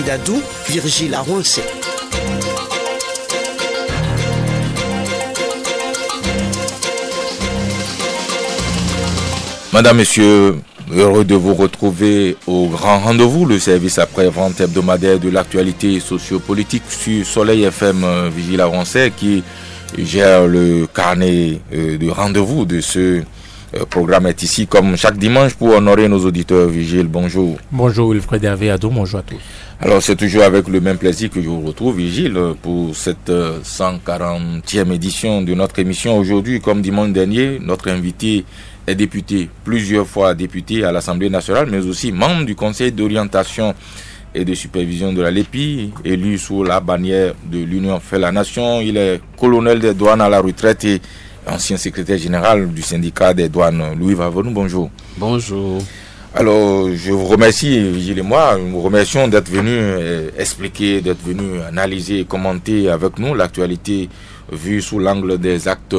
David Adou, Virgile Arouansé. Madame, Messieurs, heureux de vous retrouver au grand rendez-vous, le service après-vente hebdomadaire de l'actualité sociopolitique sur Soleil FM Virgile Arouansé qui gère le carnet de rendez-vous de ce programme est ici comme chaque dimanche pour honorer nos auditeurs. Vigile, bonjour. Bonjour Wilfred Hervé Adou, bonjour à tous. Alors c'est toujours avec le même plaisir que je vous retrouve, Vigile, pour cette 140e édition de notre émission. Aujourd'hui, comme dimanche dernier, notre invité est député, plusieurs fois député à l'Assemblée nationale, mais aussi membre du Conseil d'orientation et de supervision de la LEPI, élu sous la bannière de l'Union fait la Nation. Il est colonel des douanes à la retraite et ancien secrétaire général du syndicat des douanes. Louis Vavonou, bonjour. Bonjour. Alors, je vous remercie, Vigile et moi, nous vous remercions d'être venu expliquer, d'être venu analyser et commenter avec nous l'actualité vue sous l'angle des actes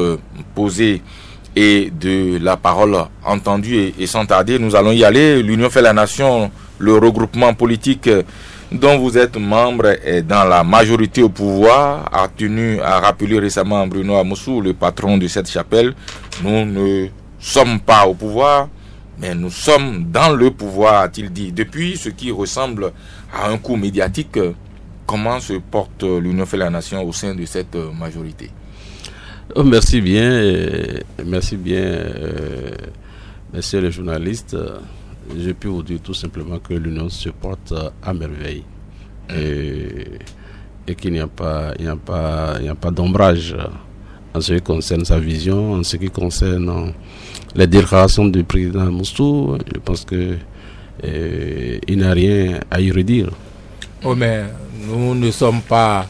posés et de la parole entendue. Et sans tarder, nous allons y aller. L'Union fait la Nation, le regroupement politique dont vous êtes membre et dans la majorité au pouvoir, a tenu à rappeler récemment Bruno Amoussou, le patron de cette chapelle. Nous ne sommes pas au pouvoir, mais nous sommes dans le pouvoir, a-t-il dit. Depuis ce qui ressemble à un coup médiatique, comment se porte l'Union fait la Nation au sein de cette majorité? Merci bien, messieurs les journalistes. Je peux vous dire tout simplement que l'Union se porte à merveille et qu'il n'y a pas d'ombrage en ce qui concerne sa vision, en ce qui concerne les déclarations du président Moussou. Je pense que il n'y a rien à y redire. Oui, mais nous ne sommes pas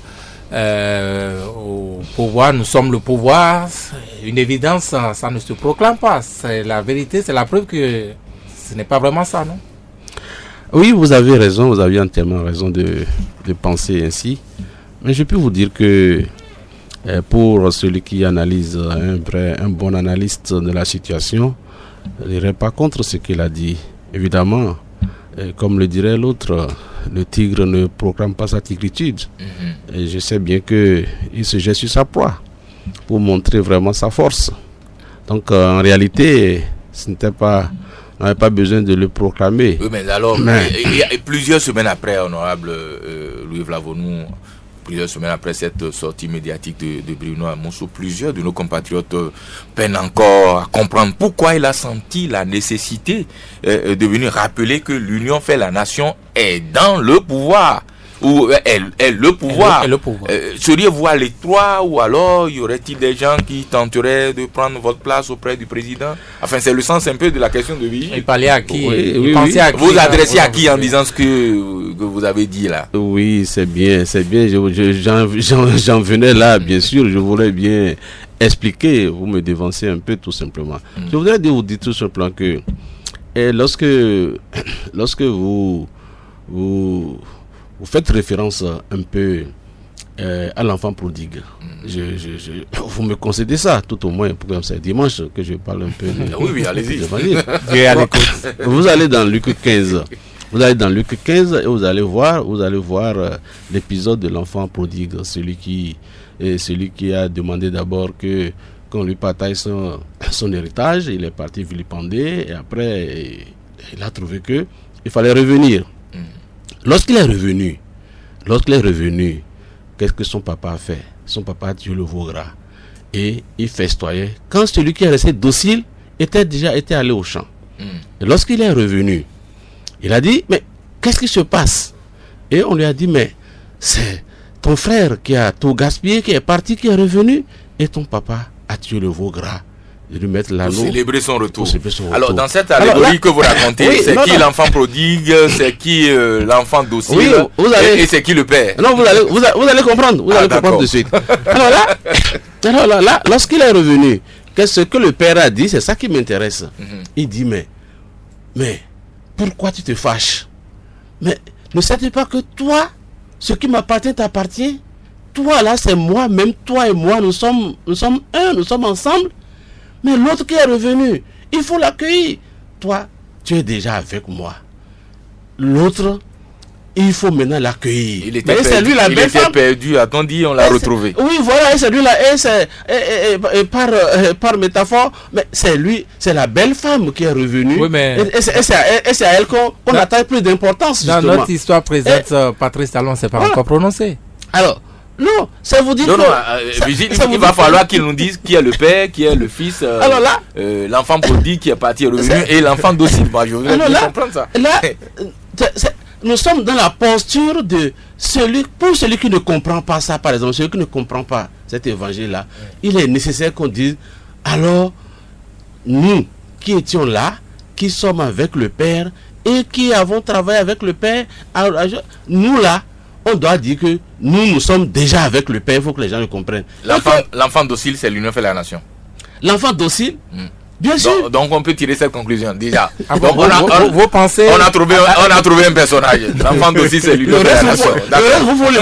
au pouvoir, nous sommes le pouvoir. Une évidence, ça ne se proclame pas. C'est la vérité, c'est la preuve que ce n'est pas vraiment ça, non? Oui, vous avez raison, vous avez entièrement raison de penser ainsi. Mais je peux vous dire que pour celui qui analyse, un bon analyste de la situation, je n'irai pas contre ce qu'il a dit. Évidemment, comme le dirait l'autre, le tigre ne proclame pas sa tigritude. Et je sais bien qu'il se jette sur sa proie pour montrer vraiment sa force. Donc en réalité, on n'avait pas besoin de le proclamer. Oui, mais alors, plusieurs semaines après, honorable Louis Vavonou, plusieurs semaines après cette sortie médiatique de Bruno Amoussou, plusieurs de nos compatriotes peinent encore à comprendre pourquoi il a senti la nécessité de venir rappeler que l'Union fait la Nation est dans le pouvoir. Ou est le pouvoir. Seriez-vous à l'étroit ou alors y aurait-il des gens qui tenteraient de prendre votre place auprès du président? Enfin, c'est le sens un peu de la question de Vigile. Il parlait à qui? Oui. À qui? Vous adressez à qui en disant ce que vous avez dit là? Oui, c'est bien. J'en venais là, bien sûr. Je voulais bien expliquer. Vous me devancez un peu, tout simplement. Je voudrais vous dire tout simplement que lorsque vous faites référence un peu à l'enfant prodigue. Vous me concédez ça, tout au moins, pour que c'est dimanche que je parle un peu de... Oui, allez-y. Vous allez dans Luc 15. Vous allez dans Luc 15 et vous allez voir l'épisode de l'enfant prodigue, celui qui a demandé d'abord qu'on lui partage son héritage. Il est parti vilipender et après, il a trouvé qu'il fallait revenir. Lorsqu'il est revenu, qu'est-ce que son papa a fait? Son papa a tué le veau gras et il festoyait. Quand celui qui est resté docile était allé au champ. Et lorsqu'il est revenu, il a dit, mais qu'est-ce qui se passe? Et on lui a dit, mais c'est ton frère qui a tout gaspillé, qui est parti, qui est revenu, et ton papa a tué le veau gras. De lui mettre l'anneau pour célébrer son retour. Alors, dans cette allégorie que vous racontez, qui l'enfant prodigue, c'est qui l'enfant docile, et c'est qui le père? Non, vous allez comprendre. Vous allez comprendre de suite. Alors là, lorsqu'il est revenu, qu'est-ce que le père a dit? C'est ça qui m'intéresse. Il dit, mais pourquoi tu te fâches? Mais ne sais-tu pas que toi, ce qui m'appartient t'appartient? Toi là, c'est moi, même toi et moi, nous sommes un, nous sommes ensemble. Mais l'autre qui est revenu, il faut l'accueillir. Toi, tu es déjà avec moi. L'autre, il faut maintenant l'accueillir. Il était Mais c'est lui la il belle était femme. perdu, a-t-on dit, on l'a retrouvé. Oui, voilà, et c'est lui là, et par métaphore, mais c'est lui, c'est la belle femme qui est revenue. Oui, mais Et c'est à elle qu'on attache plus d'importance, dans justement. notre histoire présente, Patrice Talon ne s'est pas encore prononcé. Alors, non, ça vous dit Non, que... Vigile, ça vous il va dit- falloir qu'il nous dise qui est le père, qui est le fils, Alors là- l'enfant prodigue qui est parti et revenu, et l'enfant docile. Moi, je voudrais Alors bien là, comprendre ça. là, nous sommes dans la posture de celui qui ne comprend pas ça, par exemple, celui qui ne comprend pas cet évangile-là, il est nécessaire qu'on dise, alors, nous qui étions là, qui sommes avec le Père et qui avons travaillé avec le Père, nous là, on doit dire que nous sommes déjà avec le Père, il faut que les gens le comprennent. L'enfant docile, c'est l'union fait la nation. L'enfant docile, bien sûr. Donc on peut tirer cette conclusion déjà. Ah Donc, bon, vous pensez... on a trouvé un personnage. L'enfant docile, c'est Le l'union fait la reste, nation. D'accord. vous pouvez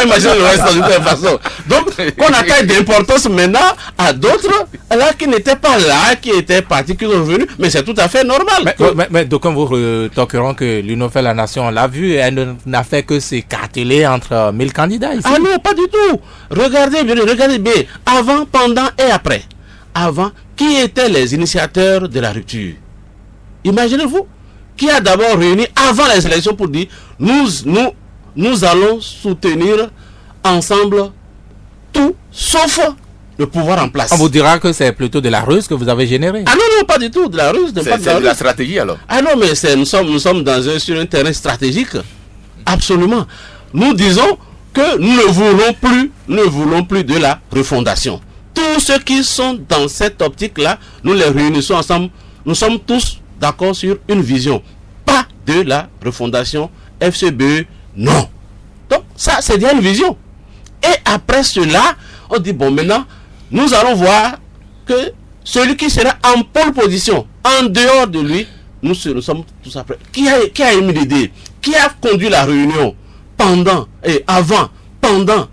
imaginer le reste de toute façon. Donc, qu'on attaque d'importance maintenant à d'autres là qui n'étaient pas là, qui étaient partis, qui sont venus, mais c'est tout à fait normal. Mais d'aucuns vous retoqueront que l'Union fait la nation, on l'a vu, elle n'a fait que s'écarteler entre 1000 candidats ici. Ah non, pas du tout. Regardez bien, avant, pendant et après. Avant, qui étaient les initiateurs de la rupture? Imaginez-vous, qui a d'abord réuni avant les élections pour dire nous allons soutenir ensemble tout sauf le pouvoir en place. On vous dira que c'est plutôt de la ruse que vous avez généré. Ah non, pas du tout, de la ruse. C'est de la stratégie alors. Ah non, mais nous sommes sur un terrain stratégique. Absolument. Nous disons que nous ne voulons plus de la refondation. Tous ceux qui sont dans cette optique-là, nous les réunissons ensemble. Nous sommes tous d'accord sur une vision. Pas de la refondation FCBE, non. Donc, ça, c'est bien une vision. Et après cela, on dit, bon, maintenant, nous allons voir que celui qui sera en pole position, en dehors de lui, nous sommes tous après. Qui a émis l'idée? Qui a conduit la réunion pendant et avant, pendant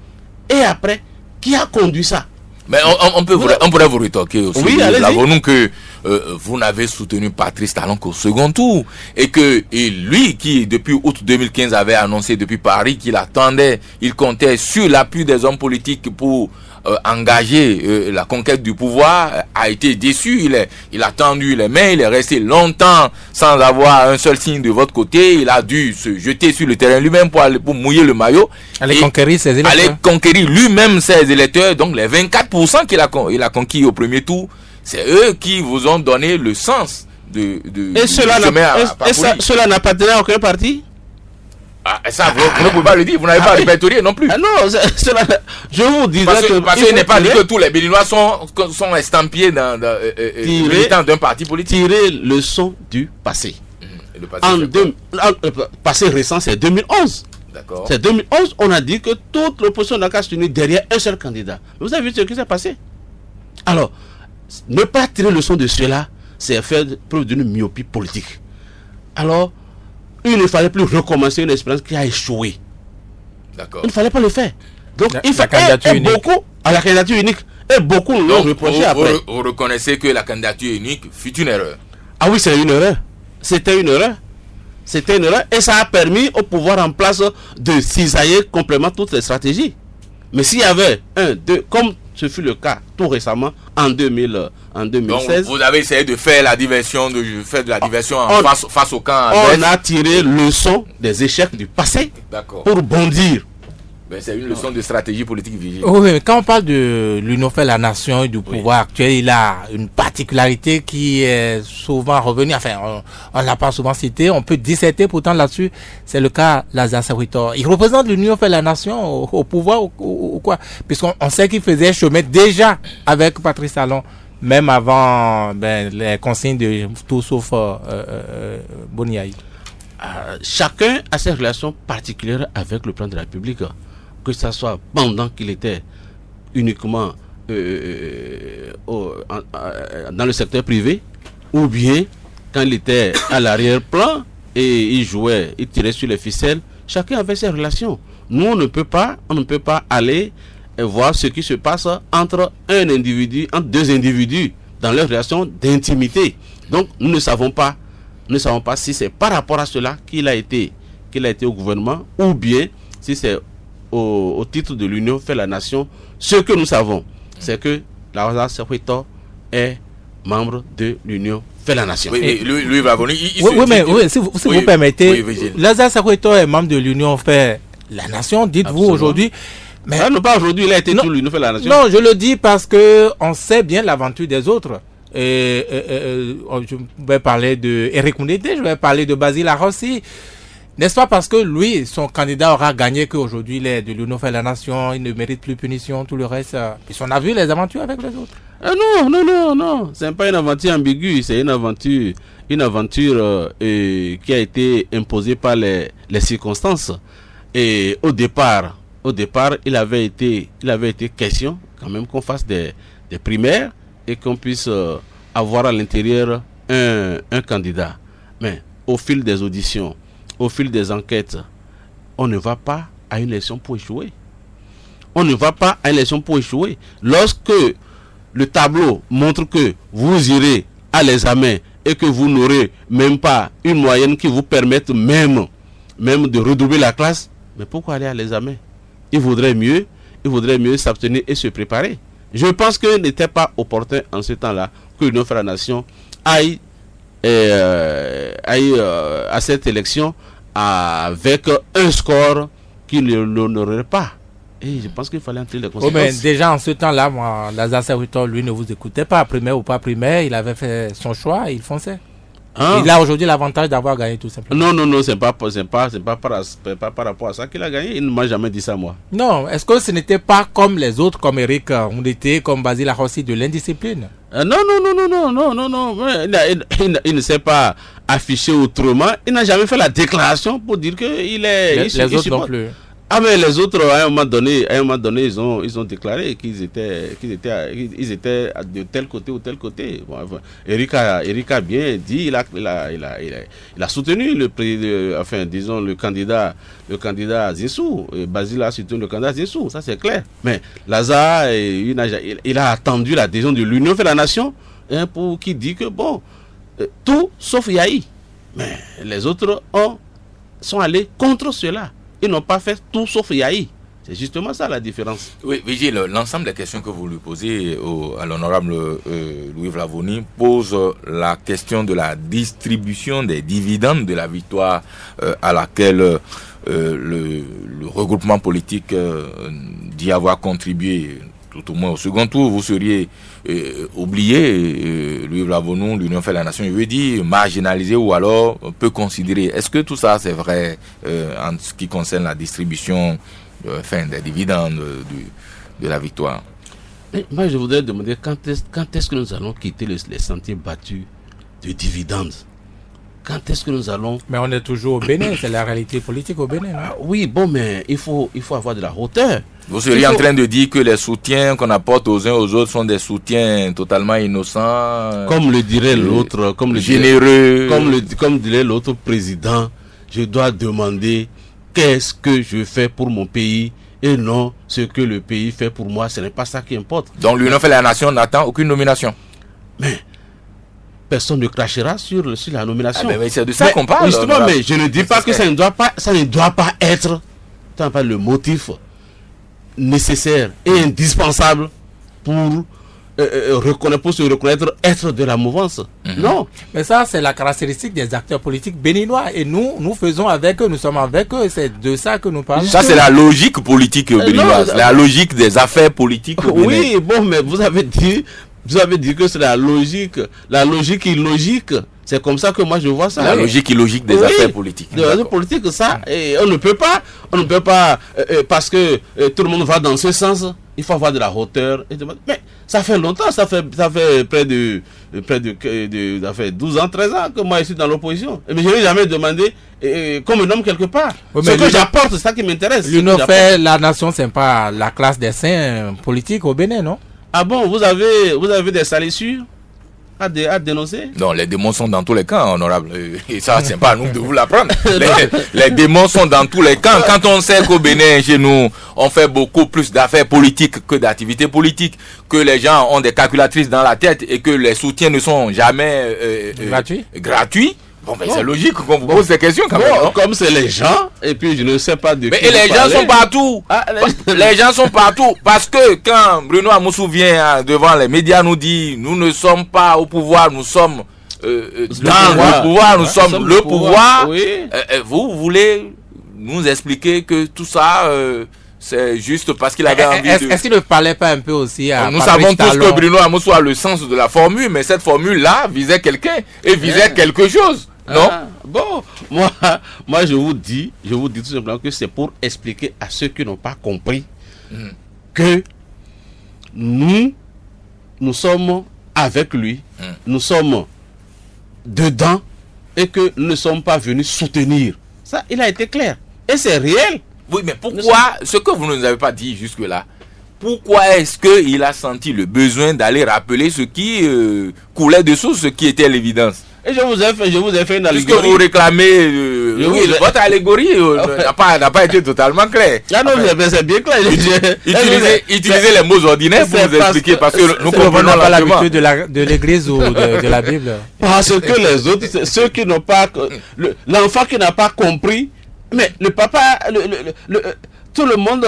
et après? Qui a conduit ça? Mais on pourrait vous rétorquer aussi. Oui, allez-y. Que vous n'avez soutenu Patrice Talon qu'au second tour. Et que lui, qui depuis août 2015 avait annoncé depuis Paris qu'il attendait, il comptait sur l'appui des hommes politiques pour engager la conquête du pouvoir, a été déçu. Il a tendu les mains, il est resté longtemps sans avoir un seul signe de votre côté. Il a dû se jeter sur le terrain lui-même pour mouiller le maillot. Aller conquérir ses électeurs. Aller conquérir lui-même ses électeurs. Donc les 24% qu'il a conquis au premier tour, c'est eux qui vous ont donné le sens de et cela n'a pas donné à aucun parti? Ça, vous ne pouvez pas le dire, vous n'avez pas répertorié non plus. Ah non, je vous disais parce qu'il n'est pas dit que tous les Béninois sont estampillés militants d'un parti politique. Tirer leçon du passé. Le passé récent, c'est 2011. D'accord. C'est 2011, on a dit que toute l'opposition n'a qu'à se tenir derrière un seul candidat. Vous avez vu ce qui s'est passé? Alors, ne pas tirer leçon de cela, c'est faire preuve d'une myopie politique. Alors, il ne fallait plus recommencer une expérience qui a échoué. D'accord. Il ne fallait pas le faire. Donc, il la candidature unique. Beaucoup à la candidature unique. Et beaucoup l'ont reproché après. Vous reconnaissez que la candidature unique fut une erreur. Ah oui, c'est une erreur. C'était une erreur. C'était une erreur. Et ça a permis au pouvoir en place de cisailler complètement toutes les stratégies. Mais s'il y avait comme ce fut le cas tout récemment en 2016. Donc vous avez essayé de faire la diversion, face au camp. On a tiré leçon des échecs du passé pour bondir. Ben, c'est une leçon de stratégie politique vigile. Oui, mais quand on parle de l'Union fait la nation et du pouvoir actuel, il a une particularité qui est souvent revenue. Enfin, on ne l'a pas souvent cité. On peut disserter pourtant là-dessus. C'est le cas Lazare Serwitor. Il représente l'Union fait la nation au pouvoir ou quoi? Puisqu'on sait qu'il faisait chemin déjà avec Patrice Talon, même avant les consignes de tout sauf Boniaï. Chacun a ses relations particulières avec le plan de la République. Que ce soit pendant qu'il était uniquement dans le secteur privé, ou bien quand il était à l'arrière-plan et il tirait sur les ficelles. Chacun avait ses relations. Nous, on ne peut pas aller et voir ce qui se passe entre deux individus dans leur relation d'intimité. Donc, nous ne savons pas si c'est par rapport à cela qu'il a été qu'il a été au gouvernement, ou bien si c'est au titre de l'Union fait la nation. Ce que nous savons, c'est que Lazare Sefuito est membre de l'Union fait la nation. Oui, lui va venir. Si vous permettez, Lazare Sefuito est membre de l'Union fait la nation, dites-vous aujourd'hui. Mais non, pas aujourd'hui, il a été tout l'Union fait la nation. Non, je le dis parce que on sait bien l'aventure des autres. Je vais parler de Eric Moundete, je vais parler de Basile Arrossi. N'est-ce pas parce que lui, son candidat aura gagné qu'aujourd'hui il est de l'Union fait la nation, il ne mérite plus punition, tout le reste. Puis on a vu les aventures avec les autres. Non. C'est pas une aventure ambiguë, c'est une aventure qui a été imposée par les circonstances. Et au départ, il avait été question quand même qu'on fasse des primaires et qu'on puisse avoir à l'intérieur un candidat. Mais au fil des auditions, au fil des enquêtes, on ne va pas à une élection pour échouer. Lorsque le tableau montre que vous irez à l'examen et que vous n'aurez même pas une moyenne qui vous permette même de redoubler la classe, mais pourquoi aller à l'examen? Il vaudrait mieux s'abstenir et se préparer. Je pense qu'il n'était pas opportun en ce temps-là que l'Union fait la nation aille à cette élection avec un score qui ne l'honorerait pas. Et je pense qu'il fallait en tirer les conséquences. Mais déjà en ce temps-là, Lazare Sefuito, lui, ne vous écoutait pas, primaire ou pas primaire, il avait fait son choix et il fonçait. Il a aujourd'hui l'avantage d'avoir gagné tout simplement. Non, c'est pas par rapport à ça qu'il a gagné. Il ne m'a jamais dit ça, moi. Non, est-ce que ce n'était pas comme les autres, comme Eric Moundete, comme Basile Arrossi, de l'indiscipline? Non. Il ne s'est pas affiché autrement. Il n'a jamais fait la déclaration pour dire qu'il est... Les autres non plus. Ah, mais les autres, à un moment donné, ils ont déclaré qu'ils étaient de tel côté ou tel côté. Bon, enfin, Eric a bien dit, il a soutenu le candidat Zinsou. Basile a soutenu le candidat Zinsou, ça c'est clair. Mais Lazare, il a attendu l'adhésion de l'Union fait la nation pour qui dit que bon, tout sauf Yahi. Mais les autres sont allés contre cela. Ils n'ont pas fait tout sauf Yahi. C'est justement ça la différence. Oui, Vigile, l'ensemble des questions que vous lui posez à l'honorable Louis Vlavoni pose la question de la distribution des dividendes de la victoire à laquelle le regroupement politique dit avoir contribué, tout au moins au second tour. Vous seriez oublié, Louis Vlavoni, l'Union fait la nation, il veut dire marginalisé ou alors peu considéré. Est-ce que tout ça c'est vrai en ce qui concerne la distribution des dividendes de la victoire? Moi je voudrais demander quand est-ce que nous allons quitter les sentiers battus de dividendes? Quand est-ce que nous allons... Mais on est toujours au Bénin, c'est la réalité politique au Bénin. Oui, bon, mais il faut avoir de la hauteur. Vous seriez en train de dire que les soutiens qu'on apporte aux uns aux autres sont des soutiens totalement innocents, comme le dirait l'autre, généreux, comme dirait l'autre président. Je dois demander qu'est-ce que je fais pour mon pays et non ce que le pays fait pour moi. Ce n'est pas ça qui importe. Donc l'Union fait la nation n'attend aucune nomination. Mais personne ne crachera sur la nomination. Mais c'est de ça qu'on parle. Justement, mais je ne dis pas que ça ne doit pas être le motif nécessaire et indispensable pour se reconnaître être de la mouvance. Non. Mais ça, c'est la caractéristique des acteurs politiques béninois. Et nous faisons avec eux, nous sommes avec eux. C'est de ça que nous parlons. Ça, c'est la logique politique béninoise. La logique des affaires politiques. Oui, bon, mais vous avez dit que c'est la logique illogique. C'est comme ça que moi je vois ça. La logique illogique des affaires politiques. Des affaires politiques, ça. Et on ne peut pas, parce que tout le monde va dans ce sens. Il faut avoir de la hauteur. Mais ça fait longtemps, ça fait près de 12 ans, 13 ans que moi je suis dans l'opposition. Mais je n'ai jamais demandé qu'on me nomme quelque part. Ce que j'apporte, c'est ça qui m'intéresse. L'Union fait la nation, c'est pas la classe des saints politiques au Bénin, non? Ah bon, vous avez des salissures à dénoncer? Non, les démons sont dans tous les camps, honorable. Et ça, c'est pas à nous de vous l'apprendre. Les démons sont dans tous les camps. Quand on sait qu'au Bénin, chez nous, on fait beaucoup plus d'affaires politiques que d'activités politiques, que les gens ont des calculatrices dans la tête et que les soutiens ne sont jamais gratuits. Bon, mais c'est logique qu'on vous pose ces questions quand même. Non? Comme c'est les gens, et puis je ne sais pas de mais qui et les vous gens parlez. sont partout. Les gens sont partout. Parce que quand Bruno Amoussou vient devant les médias nous dit nous ne sommes pas au pouvoir, nous sommes dans le pouvoir, nous sommes le pouvoir. Oui. Vous voulez nous expliquer que tout ça, c'est juste parce qu'il avait envie de... Est-ce qu'il ne parlait pas un peu aussi à Nous Patrice savons tous Talon? que Bruno Amoussou a le sens de la formule, mais cette formule-là visait quelqu'un et visait quelque chose. Non? Bon, moi je vous dis tout simplement que c'est pour expliquer à ceux qui n'ont pas compris que nous sommes avec lui, nous sommes dedans et que nous ne sommes pas venus soutenir. Ça, il a été clair. Et c'est réel. Oui, mais pourquoi, ce que vous ne nous avez pas dit jusque-là, pourquoi est-ce qu'il a senti le besoin d'aller rappeler ce qui coulait de source, ce qui était l'évidence? Et je vous ai fait une Puisque allégorie. vous réclamez, votre allégorie n'a pas été totalement claire. Ah non, c'est bien clair. Utilisez les mots ordinaires pour nous expliquer, parce que nous comprenons pas largement. l'habitude de l'église ou de la Bible. Parce que les autres, ceux qui n'ont pas, l'enfant qui n'a pas compris, mais le papa, tout le monde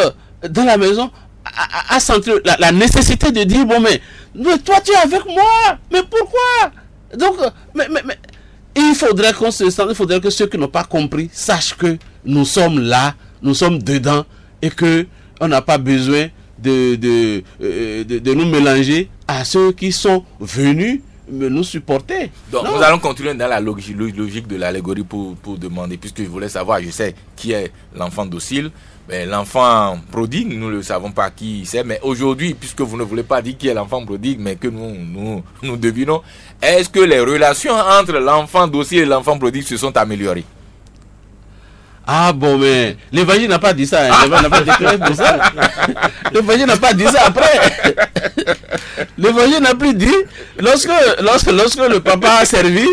dans la maison a senti la nécessité de dire bon mais toi tu es avec moi, mais pourquoi? Donc mais il faudrait qu'on se sente, il faudrait que ceux qui n'ont pas compris sachent que nous sommes là, nous sommes dedans et que on n'a pas besoin de nous mélanger à ceux qui sont venus nous supporter. Donc Non. nous allons continuer dans la logique de l'allégorie pour demander, puisque je voulais savoir, je sais qui est l'enfant docile, mais l'enfant prodigue, nous ne savons pas qui c'est, mais aujourd'hui, puisque vous ne voulez pas dire qui est l'enfant prodigue, mais que nous devinons, est-ce que les relations entre l'enfant docile et l'enfant prodigue se sont améliorées? Ah bon, mais l'évangile n'a pas dit ça. L'évangile n'a pas déclaré pour ça. L'évangile n'a pas dit ça après. L'évangile n'a plus dit. Lorsque le papa a servi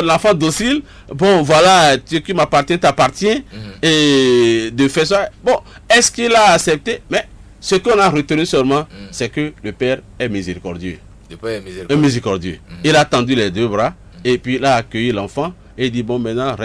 l'enfant docile, bon voilà, ce qui m'appartient t'appartient, et de faire ça. Bon, est-ce qu'il a accepté? Mais ce qu'on a retenu seulement, c'est que le Père est miséricordieux. Le Père est miséricordieux. Miséricordieux. Il a tendu les deux bras et puis il a accueilli l'enfant. Et il dit, bon, maintenant,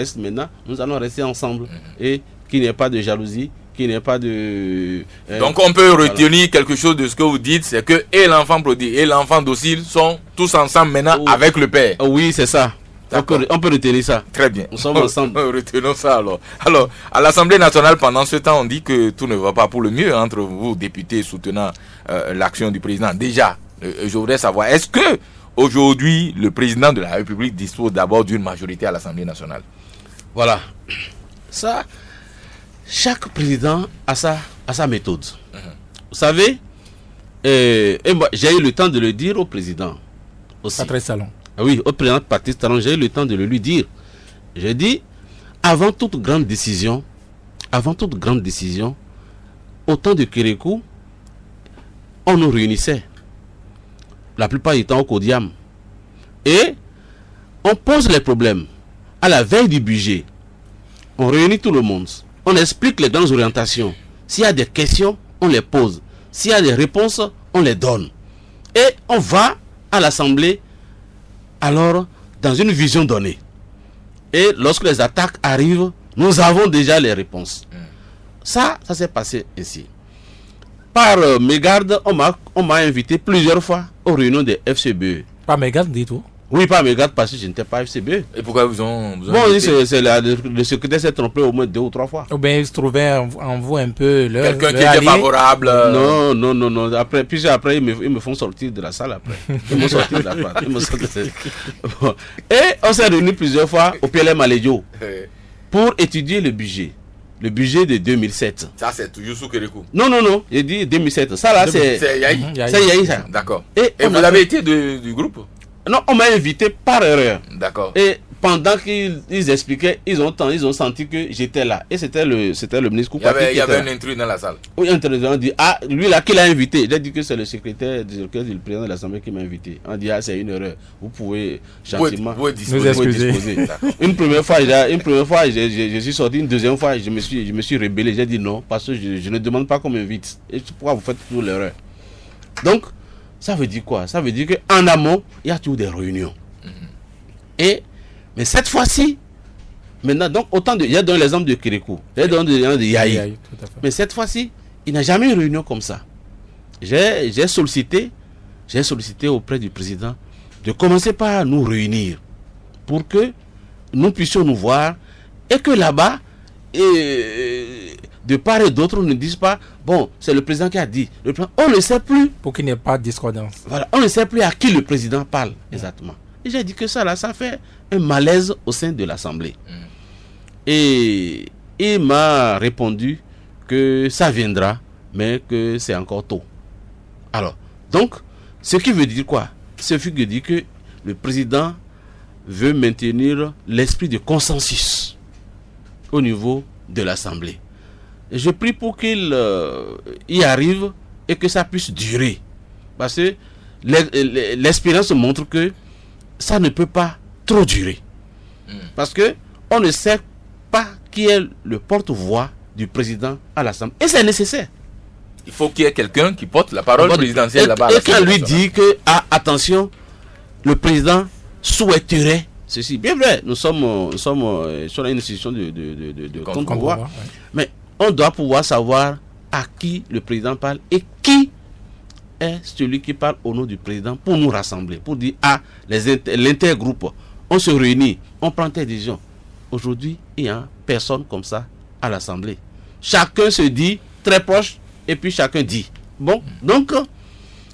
nous allons rester ensemble. Et qu'il n'y ait pas de jalousie, qu'il n'y ait pas de... Donc on peut retenir quelque chose de ce que vous dites, c'est que et l'enfant prodigue et l'enfant docile sont tous ensemble maintenant avec le Père. Oui, c'est ça. On peut retenir ça. Très bien. Nous sommes ensemble. Retenons ça alors. Alors, à l'Assemblée nationale, pendant ce temps, on dit que tout ne va pas pour le mieux entre vous, députés, soutenant l'action du président. Déjà, je voudrais savoir, est-ce que aujourd'hui, le président de la République dispose d'abord d'une majorité à l'Assemblée nationale? Voilà. Ça, chaque président a sa méthode. Vous savez, et moi, j'ai eu le temps de le dire au président aussi. Patrice Talon. Oui, au président Patrice Talon, j'ai eu le temps de le lui dire. J'ai dit, avant toute grande décision, au temps de Kérékou, on nous réunissait. La plupart du temps au Kodiam. Et on pose les problèmes. À la veille du budget, on réunit tout le monde. On explique les grandes orientations. S'il y a des questions, on les pose. S'il y a des réponses, on les donne. Et on va à l'Assemblée, alors, dans une vision donnée. Et lorsque les attaques arrivent, nous avons déjà les réponses. Ça s'est passé ainsi. Par mégarde, on m'a invité plusieurs fois aux réunions des FCBE. Pas mégarde, dis-toi. Oui, pas mégarde parce que je n'étais pas FCBE. Et pourquoi vous ont Bon, le secrétaire s'est trompé au moins 2 ou 3 fois. Ou bien il se trouvait en vous un peu quelqu'un qui était favorable. Non. Après, ils me font sortir de la salle après. Ils m'ont sorti de la salle. Bon. Et on s'est réunis plusieurs fois au PLM Alédio pour étudier le budget. Le budget de 2007. Ça, c'est toujours sous Kérékou. Non. J'ai dit 2007. Ça, là, c'est Yahi. C'est Yahi, ça. D'accord. Et vous avez été du groupe? Non, on m'a invité par erreur. D'accord. Et pendant qu'ils expliquaient, ils ont senti que j'étais là. Et c'était le ministre Koupaki qui était là. Il y avait un intrus dans la salle. Oui, un intrus. On dit, ah, lui là, qui l'a invité? J'ai dit que c'est le secrétaire du président de l'Assemblée qui m'a invité. On dit, ah, c'est une erreur. Vous pouvez gentiment vous disposer. Une première fois, je suis sorti. Une deuxième fois, je me suis rébellé. J'ai dit non, parce que je ne demande pas qu'on m'invite. Et pourquoi vous faites toujours l'erreur? Donc, ça veut dire quoi? Ça veut dire qu'en amont, il y a toujours des réunions. Et Mais cette fois-ci, maintenant, donc autant de... J'ai donné l'exemple de Kérékou, j'ai donné l'exemple de Yahi. Mais cette fois-ci, il n'a jamais eu une réunion comme ça. J'ai sollicité auprès du président de commencer par nous réunir pour que nous puissions nous voir et que là-bas, de part et d'autre, on ne dise pas, bon, c'est le président qui a dit. On ne sait plus. Pour qu'il n'y ait pas de discordance. Voilà, on ne sait plus à qui le président parle exactement. Et j'ai dit que ça fait un malaise au sein de l'Assemblée. Et il m'a répondu que ça viendra, mais que c'est encore tôt. Alors, donc, ce qui veut dire quoi? Ce qui veut dire que le président veut maintenir l'esprit de consensus au niveau de l'Assemblée. Je prie pour qu'il y arrive et que ça puisse durer. Parce que l'expérience montre que ça ne peut pas trop durer. Parce que on ne sait pas qui est le porte-voix du président à l'Assemblée. Et c'est nécessaire. Il faut qu'il y ait quelqu'un qui porte la parole présidentielle là-bas. Et quand lui dit que, attention, le président souhaiterait ceci. Bien vrai, nous sommes sur une institution de contre-pouvoir. Mais on doit pouvoir savoir à qui le président parle et qui est celui qui parle au nom du président pour nous rassembler. Pour dire, l'intergroupe, on se réunit, on prend des décisions. Aujourd'hui, il n'y a personne comme ça à l'Assemblée. Chacun se dit très proche et puis chacun dit. Bon, donc,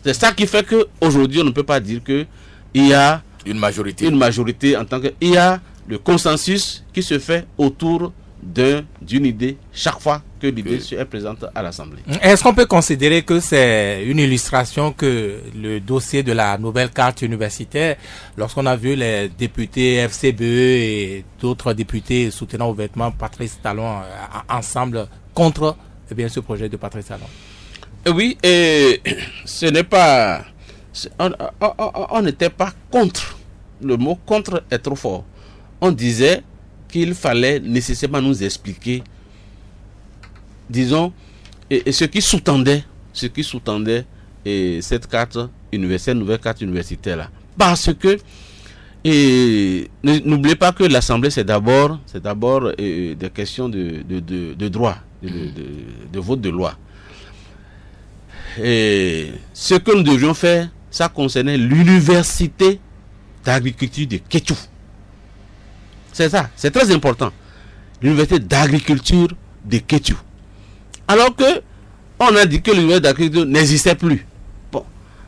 c'est ça qui fait qu'aujourd'hui, on ne peut pas dire qu'il y a une majorité en tant que... Il y a le consensus qui se fait autour d'une idée chaque fois que l'idée est présente à l'Assemblée. Est-ce qu'on peut considérer que c'est une illustration que le dossier de la nouvelle carte universitaire, lorsqu'on a vu les députés FCBE et d'autres députés soutenant ouvertement Patrice Talon ensemble contre ce projet de Patrice Talon? Oui, et ce n'est pas... On n'était pas contre. Le mot contre est trop fort. On disait qu'il fallait nécessairement nous expliquer, disons, et ce qui sous-tendait cette carte universitaire, nouvelle carte universitaire là. Parce que n'oubliez pas que l'Assemblée c'est d'abord des questions de droit, de vote de loi. Et ce que nous devions faire, ça concernait l'université d'agriculture de Kétou. C'est ça, c'est très important. L'université d'agriculture de Kétou. Alors que on a dit que l'université d'agriculture n'existait plus. Bon,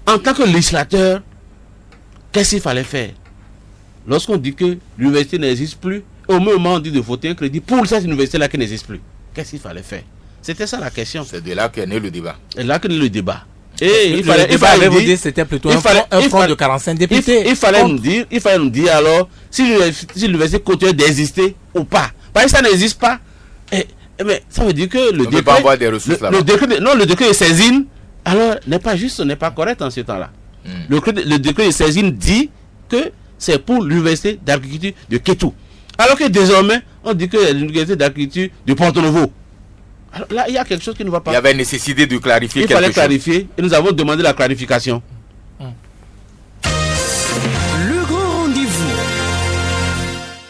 en tant que législateur, qu'est-ce qu'il fallait faire? Lorsqu'on dit que l'université n'existe plus, au même moment on dit de voter un crédit pour cette université-là qui n'existe plus. Qu'est-ce qu'il fallait faire? C'était ça la question. C'est de là qu'est né le débat. Et là qu'est né le débat. Et il fallait vous dire c'était plutôt un front de 45 députés. Il fallait nous dire alors si l'université continue d'exister ou pas. Parce que ça n'existe pas. Mais ça veut dire que le décret, pas avoir des ressources là-bas. Le décret de saisine alors n'est pas juste, n'est pas correct en ce temps-là. Le décret de saisine dit que c'est pour l'université d'agriculture de Kétou. Alors que désormais on dit que l'université d'agriculture de Porto-Novo. Alors là, il y a quelque chose qui ne va pas. Il y avait nécessité de clarifier quelque chose. Il fallait clarifier et nous avons demandé la clarification. Le grand rendez-vous.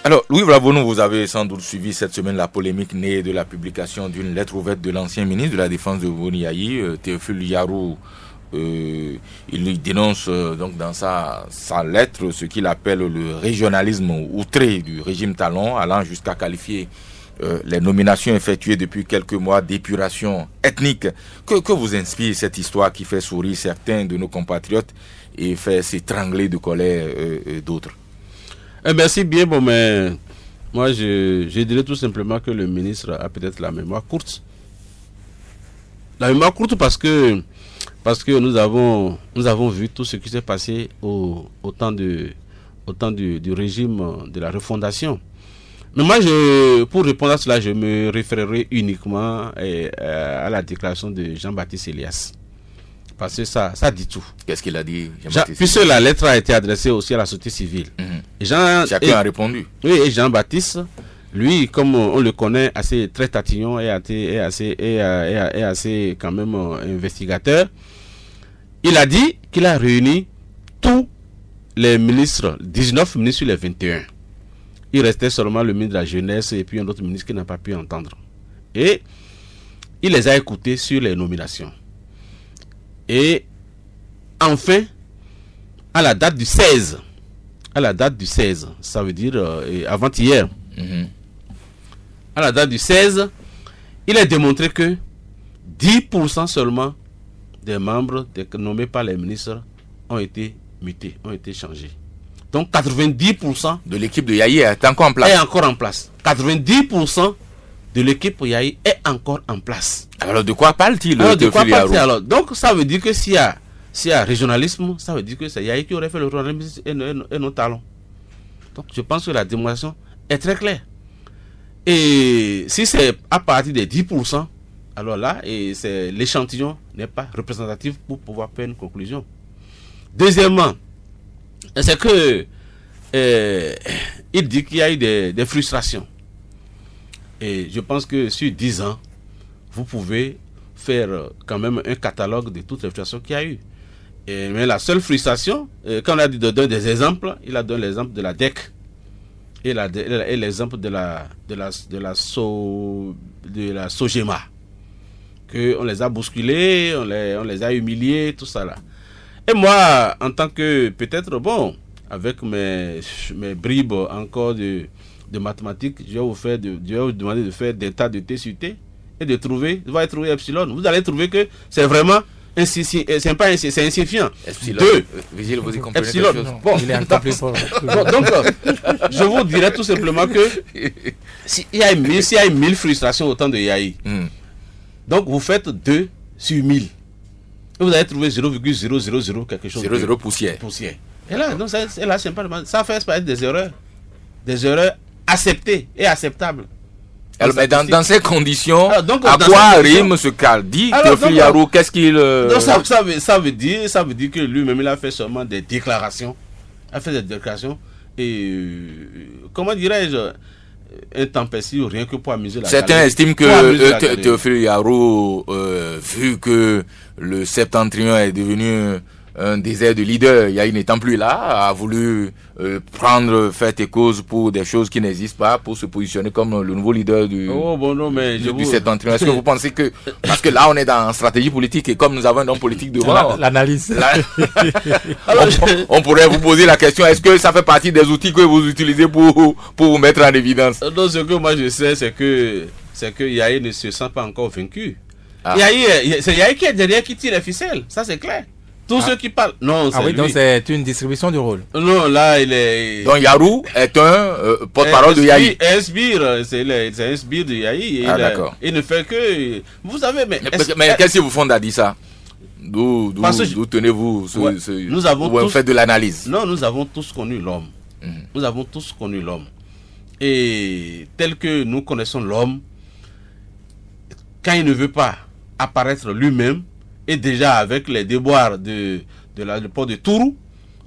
Alors, Louis Bravonou, vous avez sans doute suivi cette semaine la polémique née de la publication d'une lettre ouverte de l'ancien ministre de la Défense de Boni-Yayi, Théophile Yarou. Il dénonce donc dans sa lettre ce qu'il appelle le régionalisme outré du régime Talon, allant jusqu'à qualifier les nominations effectuées depuis quelques mois d'épuration ethnique. Que vous inspire cette histoire qui fait sourire certains de nos compatriotes et fait s'étrangler de colère d'autres? Merci bien, bon, mais moi je dirais tout simplement que le ministre a peut-être la mémoire courte. La mémoire courte parce que nous avons vu tout ce qui s'est passé au temps du régime de la refondation. Mais moi, pour répondre à cela, je me référerai uniquement à la déclaration de Jean-Baptiste Elias. Parce que ça dit tout. Qu'est-ce qu'il a dit, puisque la lettre a été adressée aussi à la société civile. Chacun a répondu. Oui, et Jean-Baptiste, lui, comme on le connaît, assez très tatillon et assez quand même investigateur, il a dit qu'il a réuni tous les ministres, 19 ministres sur les 21. Il restait seulement le ministre de la Jeunesse et puis un autre ministre qui n'a pas pu entendre. Et il les a écoutés sur les nominations. Et enfin, à la date du 16, ça veut dire avant-hier, à la date du 16, il a démontré que 10% seulement des membres nommés par les ministres ont été mutés, ont été changés. Donc 90% de l'équipe de Yahi est encore en place. Est encore en place. 90% de l'équipe Yahi est encore en place. Alors de quoi parle-t-il? Alors, donc ça veut dire que s'il y a régionalisme, ça veut dire que c'est Yahi qui aurait fait le régionalisme et nos talons. Donc je pense que la démonstration est très claire. Et si c'est à partir des 10%, alors là, l'échantillon n'est pas représentatif pour pouvoir faire une conclusion. Deuxièmement, c'est que il dit qu'il y a eu des frustrations. Et je pense que sur 10 ans, vous pouvez faire quand même un catalogue de toutes les frustrations qu'il y a eu. Mais la seule frustration, quand on a dit de donner des exemples, il a donné l'exemple de la DEC et l'exemple de la Sogema. On les a bousculés, on les a humiliés, tout ça là. Et moi, en tant que, peut-être, avec mes bribes encore de mathématiques, je vais vous demander de faire des tas de T sur T et de trouver, vous allez trouver epsilon. Vous allez trouver que c'est vraiment c'est insignifiant. Epsilon. Vigile, vous y comprenez epsilon. Il est incomplet. Donc, je vous dirais tout simplement que s'il y a 1000 frustrations au temps de Yahi, donc vous faites 2 sur 1000. Et vous allez trouver 0,000 quelque chose. 0,0 poussière. Et là, non, ça fait paraître des erreurs acceptées et acceptables. Alors, mais dans ces conditions, donc, à quoi rime ce qu'a dit Théophile Yarou? Qu'est-ce qu'il... Donc ça veut dire que lui-même, il a fait seulement des déclarations. Et, comment dirais-je, intempestif, rien que pour amuser la Certains estiment que Théophile Yarou, vu que le septentrion est devenu un désert de leader, Yahi n'étant plus là, a voulu prendre fait et cause pour des choses qui n'existent pas, pour se positionner comme le nouveau leader du septentrion. Est-ce que vous pensez que... Parce que là, on est dans stratégie politique et comme nous avons un homme politique devant... L'analyse. On pourrait vous poser la question, est-ce que ça fait partie des outils que vous utilisez pour vous mettre en évidence? Non, ce que moi je sais, c'est que Yahi ne se sent pas encore vaincu. C'est Yahi qui est derrière, qui tire les ficelles, ça c'est clair. Tous ceux qui parlent. Non, c'est lui. Donc c'est une distribution du rôle. Non, là, il est. Donc Yarou est un porte-parole de Yahi. C'est un sbire de Yahi. D'accord. Il ne fait que. Vous savez, mais qu'est-ce qui vous fonde à dire ça? D'où tenez-vous nous avons tous fait de l'analyse. Non, nous avons tous connu l'homme. Nous avons tous connu l'homme. Et tel que nous connaissons l'homme, quand il ne veut pas apparaître lui-même, et déjà avec les déboires du port de Tourou,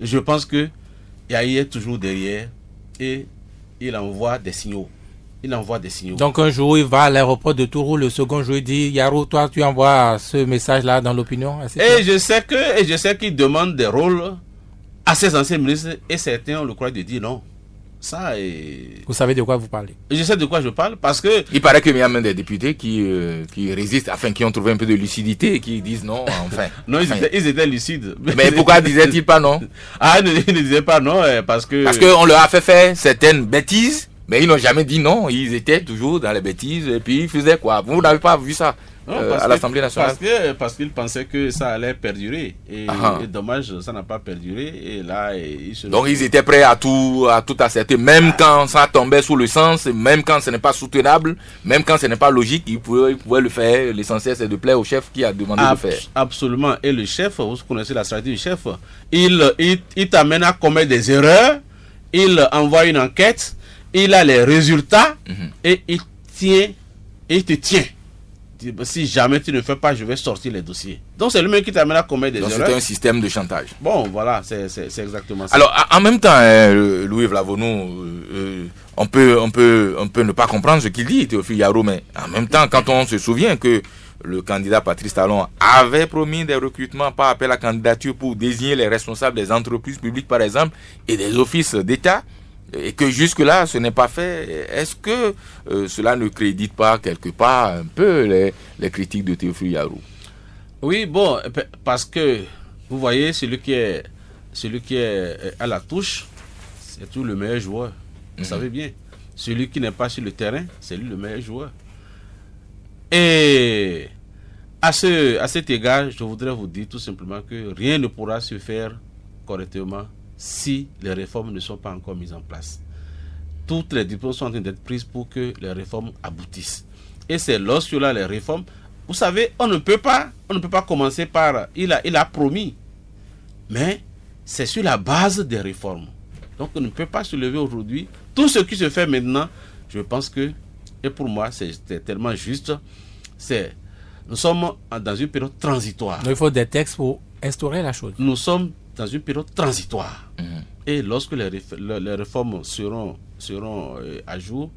je pense que Yahi est toujours derrière et il envoie des signaux. Donc un jour il va à l'aéroport de Tourou, le second jour il dit Yarou, toi tu envoies ce message-là dans l'opinion. Et je sais qu'il demande des rôles à ses anciens ministres et certains on le croit de dire non. Ça Vous savez de quoi vous parlez? Je sais de quoi je parle parce que... Il paraît qu'il y a même des députés qui résistent, qui ont trouvé un peu de lucidité et qui disent non, enfin. Non, ils étaient lucides. Mais pourquoi disaient-ils pas non? Ils ne disaient pas non parce que... Parce qu'on leur a fait faire certaines bêtises, mais ils n'ont jamais dit non. Ils étaient toujours dans les bêtises et puis ils faisaient quoi? Vous n'avez pas vu ça? À l'Assemblée nationale. Parce qu'ils pensaient que ça allait perdurer. Et dommage, ça n'a pas perduré. Et là, donc ils étaient prêts à tout accepter, même quand ça tombait sous le sens, même quand ce n'est pas soutenable, même quand ce n'est pas logique, ils pouvaient le faire. L'essentiel, c'est de plaire au chef qui a demandé de faire. Absolument. Et le chef, vous connaissez la stratégie du chef, il t'amène à commettre des erreurs, il envoie une enquête, il a les résultats et il te tient. Si jamais tu ne fais pas, je vais sortir les dossiers. Donc c'est lui-même qui t'amène à commettre des erreurs. C'est un système de chantage. Bon, voilà, c'est exactement ça. Alors, en même temps, Louis Vlavonou, on peut ne pas comprendre ce qu'il dit, Théophile Yarou, mais en même temps, quand on se souvient que le candidat Patrice Talon avait promis des recrutements par appel à candidature pour désigner les responsables des entreprises publiques, par exemple, et des offices d'État, et que jusque-là, ce n'est pas fait. Est-ce que cela ne crédite pas quelque part un peu les critiques de Théophile Yarou? Oui, bon, parce que, vous voyez, celui qui est à la touche, c'est tout le meilleur joueur. Vous savez bien. Celui qui n'est pas sur le terrain, c'est lui le meilleur joueur. Et à cet égard, je voudrais vous dire tout simplement que rien ne pourra se faire correctement si les réformes ne sont pas encore mises en place. Toutes les dispositions sont en train d'être prises pour que les réformes aboutissent. Et c'est lorsque là les réformes, vous savez, on ne peut pas commencer par il a promis, mais c'est sur la base des réformes. Donc on ne peut pas se lever aujourd'hui. Tout ce qui se fait maintenant, je pense que, et pour moi c'est tellement juste, nous sommes dans une période transitoire. Donc, il faut des textes pour instaurer la chose. Nous sommes dans une période transitoire. Et lorsque les réformes seront à jour,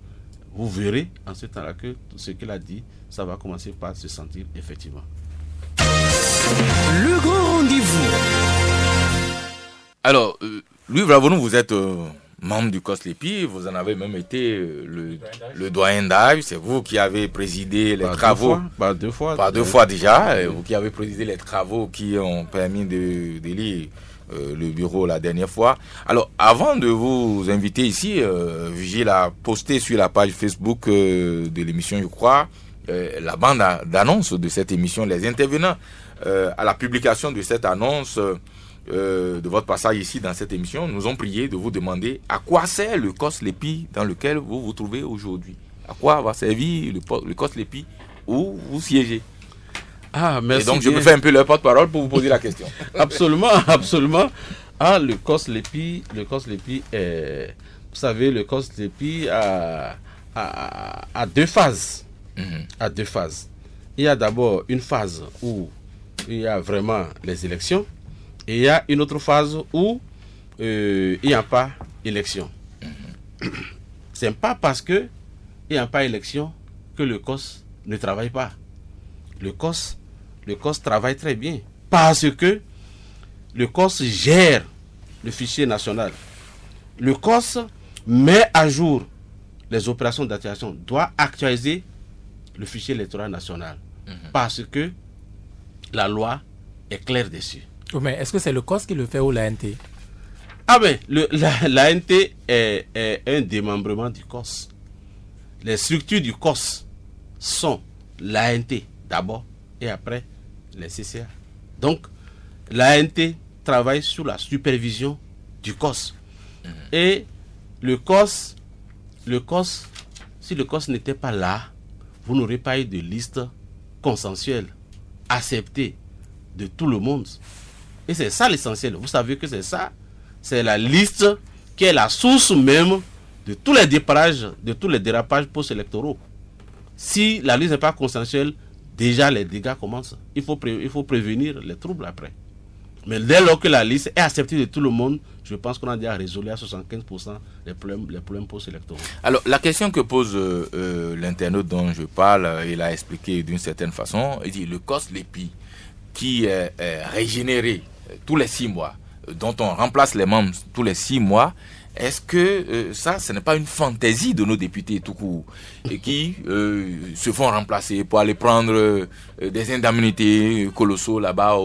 vous verrez en ce temps-là que ce qu'il a dit, ça va commencer par se sentir effectivement. Le grand rendez-vous. Alors, Louis Bravonou, vous êtes membre du COSLEPI, vous en avez même été le doyen d'âge, c'est vous qui avez présidé les travaux. Par deux fois déjà, vous qui avez présidé les travaux qui ont permis d'élire le bureau la dernière fois. Alors, avant de vous inviter ici, Vigile a posté sur la page Facebook de l'émission, je crois, la bande d'annonce de cette émission. Les intervenants à la publication de cette annonce de votre passage ici dans cette émission nous ont prié de vous demander à quoi sert le COSLEPI dans lequel vous vous trouvez aujourd'hui. À quoi va servir le COSLEPI où vous siégez. Ah, merci. Et donc, je me fais un peu leur porte-parole pour vous poser la question. Absolument, absolument. Ah, le COSLEPI est... Vous savez, le COSLEPI a deux phases. À deux phases. Il y a d'abord une phase où il y a vraiment les élections. Et il y a une autre phase où il n'y a pas élection. Ce n'est pas parce qu'il n'y a pas élection que le COS ne travaille pas. Le COS travaille très bien parce que le COS gère le fichier national. Le COS met à jour les opérations d'actualisation, doit actualiser le fichier électoral national parce que la loi est claire dessus. Mais est-ce que c'est le COS qui le fait ou l'ANT? Ah ben, l'ANT est un démembrement du COS. Les structures du COS sont l'ANT d'abord et après les CCA. Donc, l'ANT travaille sous la supervision du COS. Et le COS, si le COS n'était pas là, vous n'aurez pas eu de liste consensuelle, acceptée de tout le monde. Et c'est ça l'essentiel. Vous savez que c'est ça. C'est la liste qui est la source même de tous les dérapages post-électoraux. Si la liste n'est pas consensuelle, déjà les dégâts commencent. Il faut prévenir les troubles après. Mais dès lors que la liste est acceptée de tout le monde, je pense qu'on a déjà résolu à 75% les problèmes post-électoraux. Alors, la question que pose l'internaute dont je parle, il a expliqué d'une certaine façon, il dit le COSLEPI qui est régénéré tous les 6 mois, dont on remplace les membres tous les 6 mois, est-ce que ce n'est pas une fantaisie de nos députés tout court et qui se font remplacer pour aller prendre des indemnités colossaux là-bas,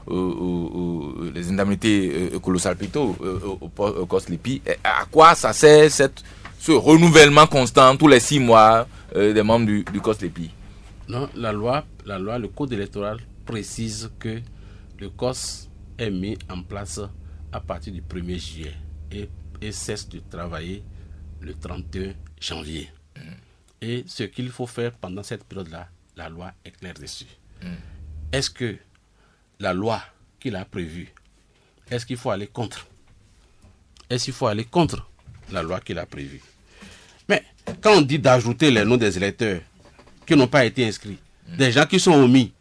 les indemnités colossales plutôt au COSLEPI? À quoi ça sert ce renouvellement constant tous les 6 mois des membres du COSLEPI? Non, la loi, le code électoral précise que le COS est mis en place à partir du 1er juillet et cesse de travailler le 31 janvier. Et ce qu'il faut faire pendant cette période-là, la loi est claire dessus. Est-ce que la loi qu'il a prévue, est-ce qu'il faut aller contre? Est-ce qu'il faut aller contre la loi qu'il a prévue? Mais quand on dit d'ajouter les noms des électeurs qui n'ont pas été inscrits, des gens qui sont omis,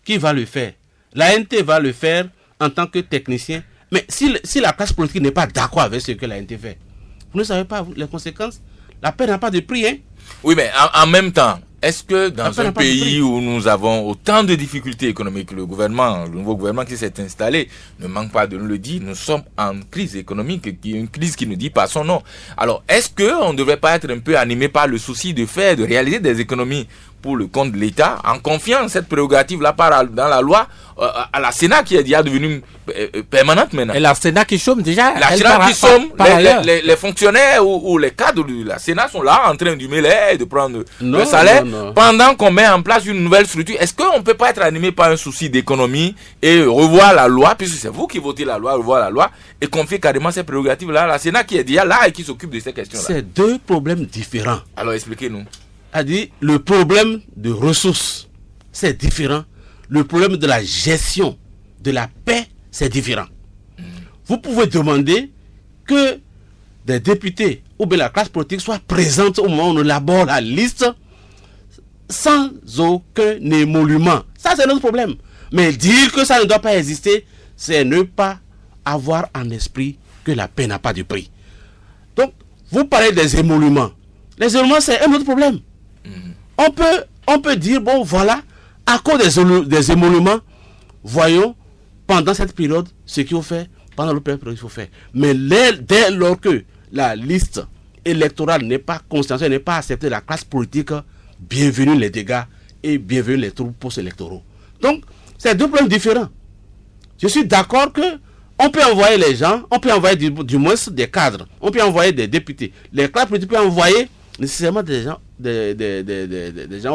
qui va le faire? L'ANT va le faire en tant que technicien. Mais si la classe politique n'est pas d'accord avec ce que l'ANT fait, vous ne savez pas les conséquences. La paix n'a pas de prix. Hein? Oui, mais en même temps, est-ce que dans un pays où nous avons autant de difficultés économiques, le nouveau gouvernement qui s'est installé ne manque pas de nous le dire, nous sommes en crise économique, une crise qui ne dit pas son nom. Alors, est-ce qu'on ne devrait pas être un peu animé par le souci de réaliser des économies pour le compte de l'État, en confiant cette prérogative-là dans la loi à la Sénat qui est déjà devenue permanente maintenant. Et la Sénat qui chôme déjà. La Sénat qui chôme, les fonctionnaires ou les cadres de la Sénat sont là en train d'humilier, de prendre le salaire, pendant qu'on met en place une nouvelle structure. Est-ce qu'on ne peut pas être animé par un souci d'économie et revoir la loi, puisque c'est vous qui votez la loi, revoir la loi, et confier carrément ces prérogatives-là à la Sénat qui est déjà là et qui s'occupe de ces questions-là? C'est deux problèmes différents. Alors expliquez-nous. A dit le problème de ressources, c'est différent. Le problème de la gestion de la paix, c'est différent. Vous pouvez demander que des députés ou bien la classe politique soient présentes au moment où on élabore la liste sans aucun émolument. Ça, c'est notre problème. Mais dire que ça ne doit pas exister, c'est ne pas avoir en esprit que la paix n'a pas de prix. Donc, vous parlez des émoluments. Les émoluments, c'est un autre problème. On peut dire, bon voilà, à cause des émoluments, voyons, pendant cette période, ce qu'il faut faire, pendant l'autre période, il faut faire. Mais dès lors que la liste électorale n'est pas constitutionnelle, n'est pas acceptée de la classe politique, bienvenue les dégâts et bienvenue les troubles post-électoraux. Donc, c'est deux problèmes différents. Je suis d'accord que on peut envoyer les gens, on peut envoyer du moins des cadres, on peut envoyer des députés. Les classes politiques peuvent envoyer nécessairement des gens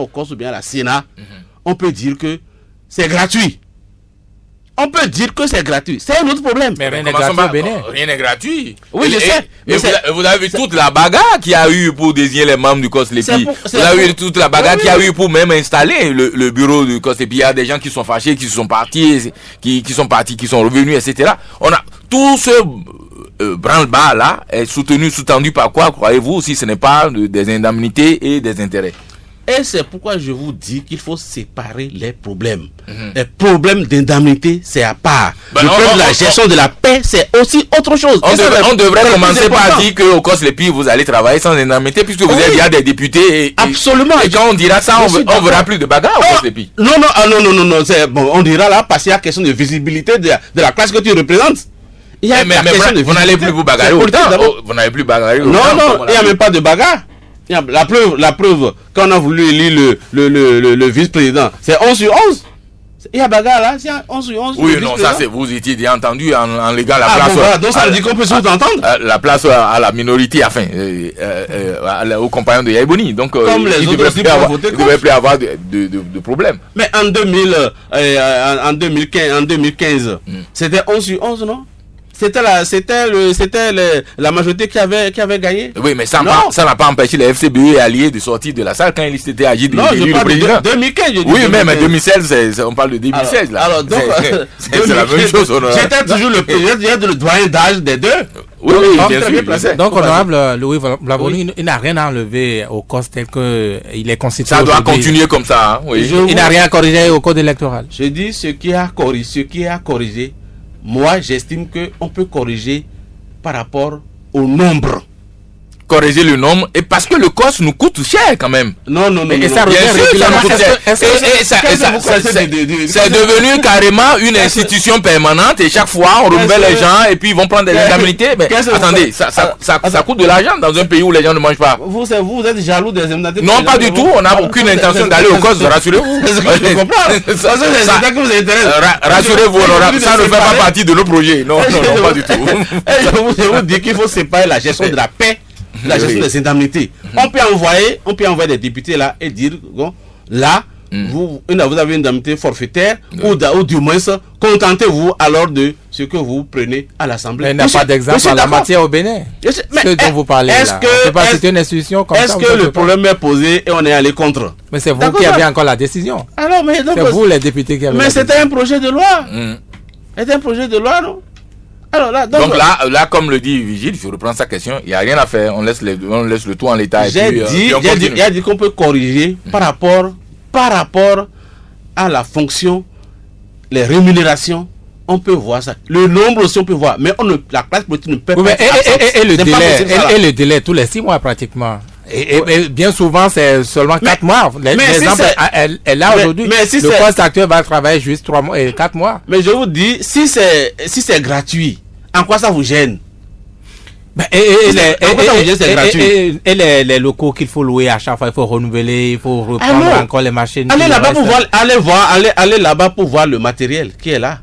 au COS ou bien à la Sénat. On peut dire que c'est gratuit. On peut dire que c'est gratuit. C'est un autre problème. Mais rien n'est gratuit au Bénin. Rien n'est gratuit. Oui, je sais. Et vous avez vu toute la bagarre qu'il y a eu pour désigner les membres du COS-LEPI. Vous avez vu toute la bagarre qu'il y a eu pour même installer le bureau du COS-LEPI. Il y a des gens qui sont fâchés, qui sont partis, qui sont revenus, etc. On a tout ce branle-bas là est sous-tendu par quoi, croyez-vous, si ce n'est pas des indemnités et des intérêts? Et c'est pourquoi je vous dis qu'il faut séparer les problèmes. Les problèmes d'indemnité, c'est à part. Le problème de la gestion de la paix, c'est aussi autre chose. On devrait commencer par dire qu'au COS-LEPI, vous allez travailler sans indemnité, puisque vous êtes déjà des députés. Absolument. Et quand on dira ça, on verra plus de bagarre au COS-LEPI. Non, c'est bon, on dira là, parce qu'il y a question de visibilité de la classe que tu représentes. Mais vous n'allez plus vous bagarrer autant. Vous n'allez plus bagarrer autant. Non, il n'y a même pas de bagarre. La preuve, quand on a voulu élire le vice-président, c'est 11 sur 11. Il y a bagarre là, c'est 11 sur 11. Oui, non, ça c'est, vous étiez déjà entendu en légal la place. Bon, voilà, donc ça veut dire qu'on peut s'entendre. La place à la minorité, enfin, aux compagnons de Yaïbouni. Donc, comme les autres aussi il ne devrait plus avoir de problème. Mais en 2015, c'était 11 sur 11, non? C'était la majorité qui avait gagné. Oui, mais ça n'a pas empêché les FCBE et alliés de sortir de la salle quand ils s'étaient agi de le président. 2015, je dis. Oui, mais 2016, on parle de 2016 là. Alors donc, c'est la même chose. J'étais toujours le doyen d'âge des deux. Oui, bien sûr. Donc, honorable Louis Blavroni, il n'a rien à enlever au code tel qu'il est constitué. Ça doit continuer comme ça. Hein, oui. Il n'a rien à corriger au code électoral. Je dis ce qui a corrigé. Moi, j'estime qu'on peut corriger par rapport au nombre. Corriger le nombre, et parce que le COS nous coûte cher quand même. Non. Et ça revient régulièrement. C'est devenu carrément une institution permanente et chaque fois on renouvelle les gens et puis ils vont prendre des indemnités. Mais attendez, ça coûte de l'argent dans un pays où les gens ne mangent pas. Vous êtes jaloux des indemnités? Non, pas du tout. On n'a aucune intention d'aller au COS, rassurez-vous. Je comprends. Rassurez-vous, ça ne fait pas partie de nos projets. Non, pas du tout. Je vous dis qu'il faut séparer la gestion de la paix, la gestion des indemnités. On peut envoyer des députés là et dire, bon, là, vous avez une indemnité forfaitaire ou du moins contentez-vous alors de ce que vous prenez à l'Assemblée. Mais il n'y a pas d'exemple en la matière au Bénin. Ce dont vous parlez là. C'est une institution comme ça. Est-ce que le problème est posé et on est allé contre? Mais c'est vous qui avez encore la décision. C'est vous les députés qui avez la décision. Mais c'était un projet de loi. C'était un projet de loi, non? Alors là, donc là, comme le dit Vigile, je reprends sa question, il n'y a rien à faire, on laisse le tout en l'état. J'ai dit qu'on peut corriger par rapport à la fonction, les rémunérations, on peut voir ça. Le nombre aussi on peut voir, mais la classe politique ne peut pas. Et le délai tous les 6 mois pratiquement. Et bien souvent, c'est seulement 4 mois. L'exemple est là aujourd'hui. Le poste actuel va travailler juste 3 mois et 4 mois. Mais je vous dis, si c'est gratuit, en quoi ça vous gêne? Et les locaux qu'il faut louer à chaque fois, il faut renouveler, il faut reprendre encore les machines. Allez là-bas pour voir le matériel qui est là.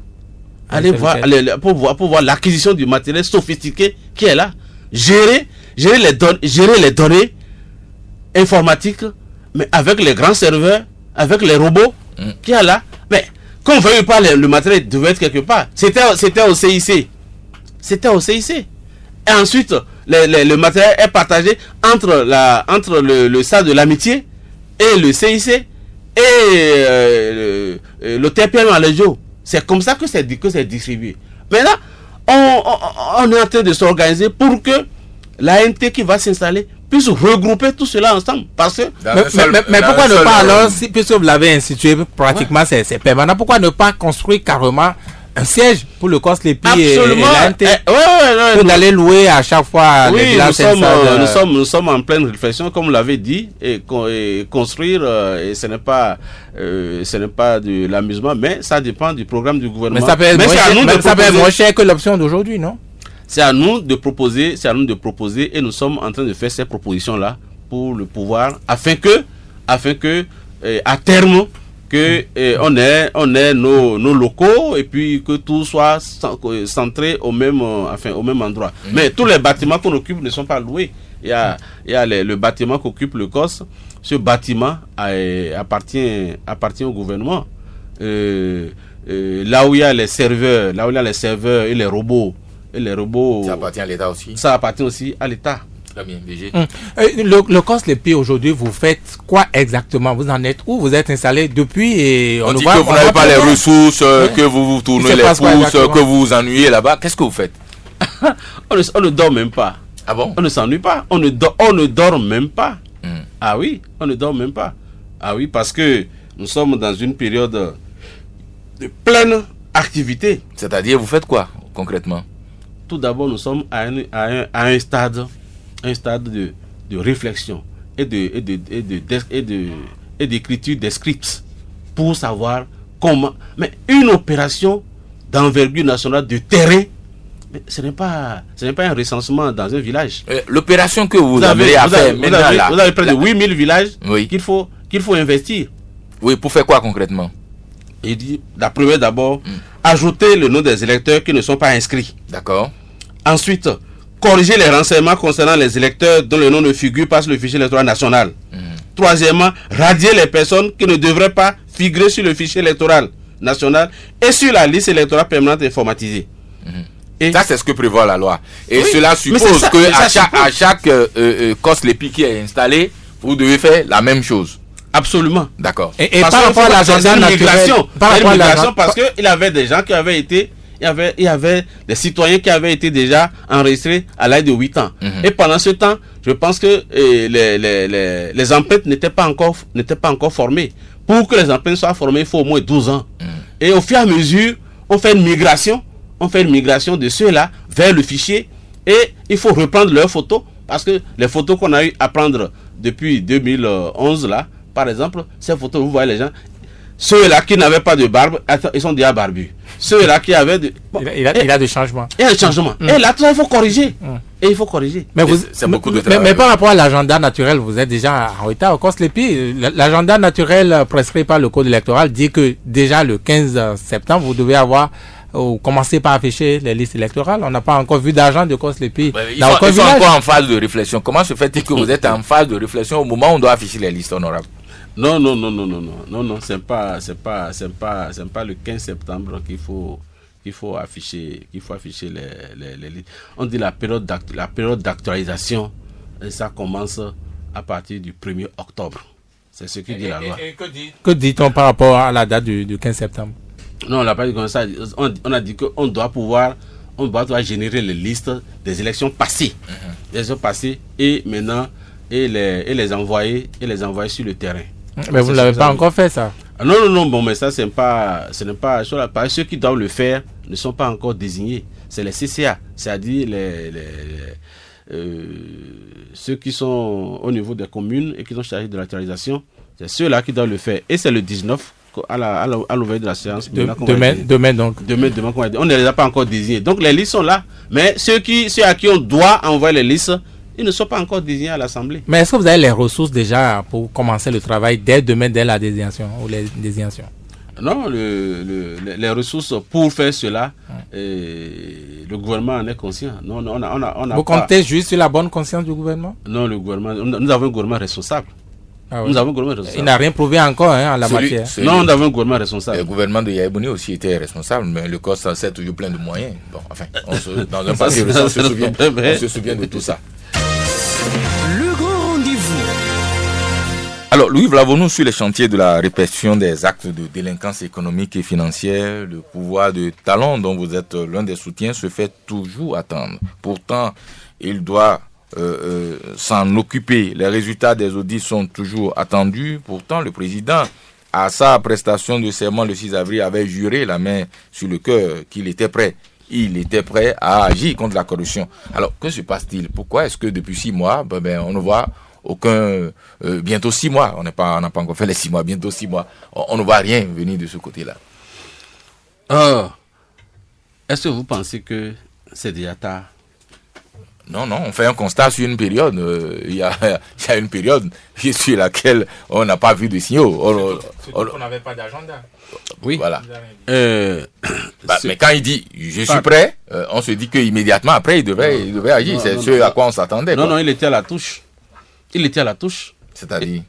Allez voir pour voir l'acquisition du matériel sophistiqué qui est là. Gérer les données informatiques, mais avec les grands serveurs, avec les robots qui est là. Mais quand on ne veut pas, le matériel devait être quelque part. C'était au CIC. Et ensuite, le matériel est partagé entre le stade de l'amitié et le CIC et le TPM à l'Ejo. C'est comme ça que c'est distribué. Maintenant, on est en train de s'organiser pour que l'ANT qui va s'installer puisse regrouper tout cela ensemble. Parce que mais pourquoi ne pas alors, puisque vous l'avez institué pratiquement, c'est permanent, pourquoi ne pas construire carrément un siège pour le COSLEPI et l'ANT d'aller louer à chaque fois les villages. Nous sommes en pleine réflexion, comme vous l'avez dit, et construire, et ce n'est pas de l'amusement, mais ça dépend du programme du gouvernement. Mais ça peut être moins cher que l'option d'aujourd'hui, non? C'est à nous de proposer, et nous sommes en train de faire ces propositions-là pour le pouvoir, afin que à terme, on ait nos locaux et puis que tout soit centré au même endroit. Mais tous les bâtiments qu'on occupe ne sont pas loués. Il y a le bâtiment qu'occupe le COS. Ce bâtiment appartient au gouvernement. Là où il y a les serveurs, et les robots. Ça appartient à l'État aussi. Ça appartient aussi à l'État. Très bien, DG. Le COSLEPI aujourd'hui, vous faites quoi exactement? Vous en êtes où? Vous êtes installé depuis et on dit que vous n'avez pas les ressources, que vous tournez les pouces, que vous vous ennuyez là-bas. Qu'est-ce que vous faites? On ne dort même pas. Ah bon? On ne s'ennuie pas. On ne dort même pas. Ah oui, on ne dort même pas. Ah oui, parce que nous sommes dans une période de pleine activité. C'est-à-dire, vous faites quoi concrètement? Tout d'abord, nous sommes à un stade de réflexion et d'écriture des scripts pour savoir comment. Mais une opération d'envergure nationale de terrain, mais ce n'est pas un recensement dans un village. L'opération que vous avez à faire maintenant, vous avez près de 8000 villages qu'il faut investir. Oui, pour faire quoi concrètement? Il dit, d'abord, ajouter le nom des électeurs qui ne sont pas inscrits. D'accord. Ensuite, corriger les renseignements concernant les électeurs dont le nom ne figure pas sur le fichier électoral national. Troisièmement, radier les personnes qui ne devraient pas figurer sur le fichier électoral national et sur la liste électorale permanente informatisée. Et ça, c'est ce que prévoit la loi. Et cela suppose qu'à chaque COSLEPI qui est installé, vous devez faire la même chose. Absolument. D'accord. Et par rapport à l'agenda naturel, parce qu'il y avait des gens qui avaient été, il y avait des citoyens qui avaient été déjà enregistrés à l'âge de 8 ans. Et pendant ce temps, je pense que les empreintes n'étaient pas encore formées. Pour que les empreintes soient formées, il faut au moins 12 ans. Et au fur et à mesure, on fait une migration de ceux-là vers le fichier et il faut reprendre leurs photos parce que les photos qu'on a eu à prendre depuis 2011 là, par exemple, ces photos, vous voyez les gens, ceux-là qui n'avaient pas de barbe, ils sont déjà barbus. Ceux-là qui avaient de... Bon, il a des changements. Il y a des changements. Et là, tout ça, il faut corriger. Et il faut corriger. C'est beaucoup de travail. Mais par rapport à l'agenda naturel, vous êtes déjà en retard au COSLEPI. L'agenda naturel prescrit par le code électoral dit que déjà le 15 septembre, vous devez avoir commencer par afficher les listes électorales. On n'a pas encore vu d'argent de COSLEPI. Ils sont encore en phase de réflexion. Comment se fait-il que vous êtes en phase de réflexion au moment où on doit afficher les listes honorables? Non, c'est pas le 15 septembre qu'il faut afficher les listes. On dit la période d'actualisation, et ça commence à partir du 1er octobre. C'est ce que dit la loi. Que dit-on par rapport à la date du 15 septembre? Non, on n'a pas dit comme ça. On a dit qu'on doit pouvoir générer les listes des élections passées. Les élections passées et maintenant et les envoyer sur le terrain. Mais vous ne l'avez pas encore fait, ça? Non, bon, mais ça, ce n'est pas ceux qui doivent le faire ne sont pas encore désignés. C'est les CCA, c'est-à-dire ceux qui sont au niveau des communes et qui sont chargés de la totalisation, c'est ceux-là qui doivent le faire. Et c'est le 19 à l'ouverture de la séance. Demain donc. Demain, on ne les a pas encore désignés. Donc les listes sont là. Mais ceux à qui on doit envoyer les listes, ils ne sont pas encore désignés à l'Assemblée. Mais est-ce que vous avez les ressources déjà pour commencer le travail dès demain, dès la désignation ou les désignations? Non, les ressources pour faire cela, le gouvernement en est conscient. Non, on a vous comptez juste sur la bonne conscience du gouvernement? Non, le gouvernement, nous avons un gouvernement responsable. Ah oui. Nous avons un gouvernement responsable. Il n'a rien prouvé encore en la matière. Non, nous avons un gouvernement responsable. Le gouvernement de Yahya Bouni aussi était responsable, mais le COS c'est toujours plein de moyens. Bon, enfin, dans un passé récent, on se souvient de tout ça. Le grand rendez-vous. Alors, Louis Vlavonou, sur les chantiers de la répression des actes de délinquance économique et financière, le pouvoir de talent dont vous êtes l'un des soutiens se fait toujours attendre. Pourtant, il doit s'en occuper. Les résultats des audits sont toujours attendus. Pourtant, le président, à sa prestation de serment le 6 avril, avait juré la main sur le cœur qu'il était prêt. Il était prêt à agir contre la corruption. Alors, que se passe-t-il? Pourquoi est-ce que depuis 6 mois, on ne voit aucun... bientôt 6 mois, on n'a pas encore fait les 6 mois, bientôt 6 mois, on ne voit rien venir de ce côté-là. Est-ce que vous pensez que c'est déjà tard? Non, on fait un constat sur une période. Il y a une période sur laquelle on n'a pas vu de signaux. On n'avait pas d'agenda. Oui. Voilà. Mais quand il dit « je suis prêt », on se dit qu'immédiatement après, il devait agir. C'est ce à quoi on s'attendait. Non, il était à la touche. C'est-à-dire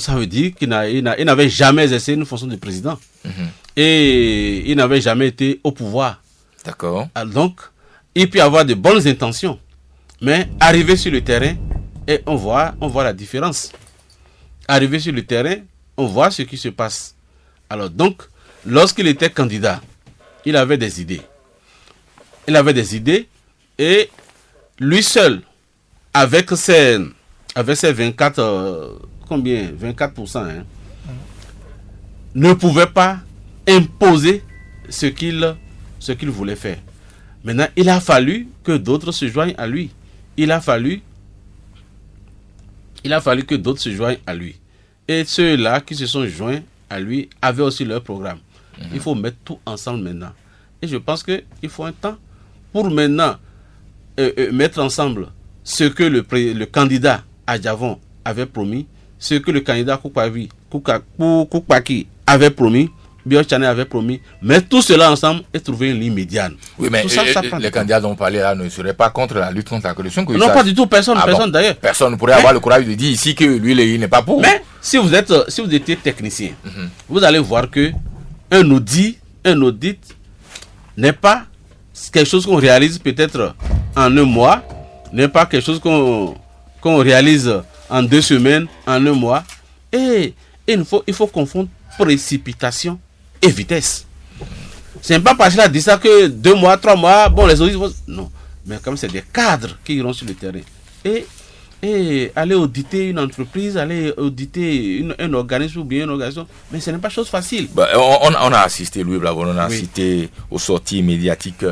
ça veut dire qu'il n'avait jamais exercé une fonction de président. Et il n'avait jamais été au pouvoir. D'accord. Donc, il peut avoir de bonnes intentions. Mais arriver sur le terrain, et on voit la différence. Arriver sur le terrain, on voit ce qui se passe. Alors donc, lorsqu'il était candidat, il avait des idées. Et lui seul, avec ses 24, 24%, ne pouvait pas imposer ce qu'il voulait faire. Maintenant, il a fallu que d'autres se joignent à lui. Il a fallu que d'autres se joignent à lui. Et ceux-là qui se sont joints à lui avaient aussi leur programme. Il faut mettre tout ensemble maintenant. Et je pense qu'il faut un temps pour maintenant mettre ensemble ce que le candidat Adjavon avait promis, ce que le candidat Koupaki avait promis, Biochane avait promis, mettre tout cela ensemble et trouver une ligne médiane. Oui, mais les candidats dont on parlait là ne seraient pas contre la lutte contre la corruption? Non, pas du tout, personne d'ailleurs. Personne ne pourrait avoir le courage de dire ici que lui, il n'est pas pour. Mais si vous étiez technicien, vous allez voir que un audit n'est pas quelque chose qu'on réalise peut-être en un mois, n'est pas quelque chose qu'on réalise en 2 semaines, en un mois. Et il faut confondre précipitation et vitesse. C'est pas parce qu'il a dit ça que 2 mois, 3 mois, les audits vont... Non, mais comme c'est des cadres qui iront sur le terrain. Et aller auditer une entreprise, aller auditer un organisme ou bien une organisation, mais ce n'est pas chose facile. On a assisté, Louis Blavon, on a assisté aux sorties médiatiques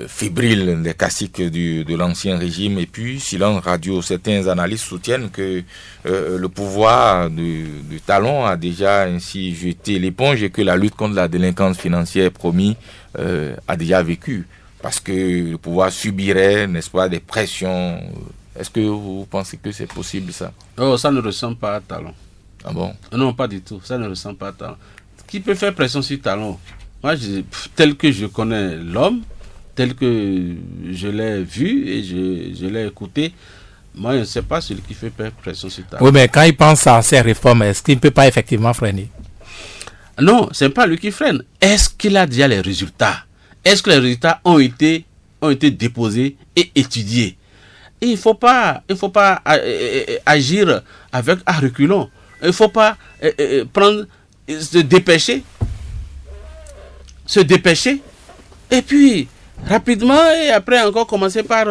fébriles des classiques de l'ancien régime, et puis silence radio. Certains analystes soutiennent que le pouvoir de Talon a déjà ainsi jeté l'éponge et que la lutte contre la délinquance financière promis a déjà vécu, parce que le pouvoir subirait, n'est-ce pas, des pressions. Est-ce que vous pensez que c'est possible, ça? Oh, ça ne ressemble pas à Talon. Ah bon? Non, pas du tout. Ça ne ressemble pas à Talon. Qui peut faire pression sur Talon? Moi, tel que je connais l'homme, tel que je l'ai vu et je l'ai écouté, moi, je ne sais pas celui qui fait pression sur Talon. Oui, mais quand il pense à ces réformes, est-ce qu'il ne peut pas effectivement freiner? Non, ce n'est pas lui qui freine. Est-ce qu'il a déjà les résultats? Est-ce que les résultats ont été déposés et étudiés? Et il ne faut pas agir avec à reculons. Il ne faut pas se dépêcher, et puis rapidement, et après encore commencer par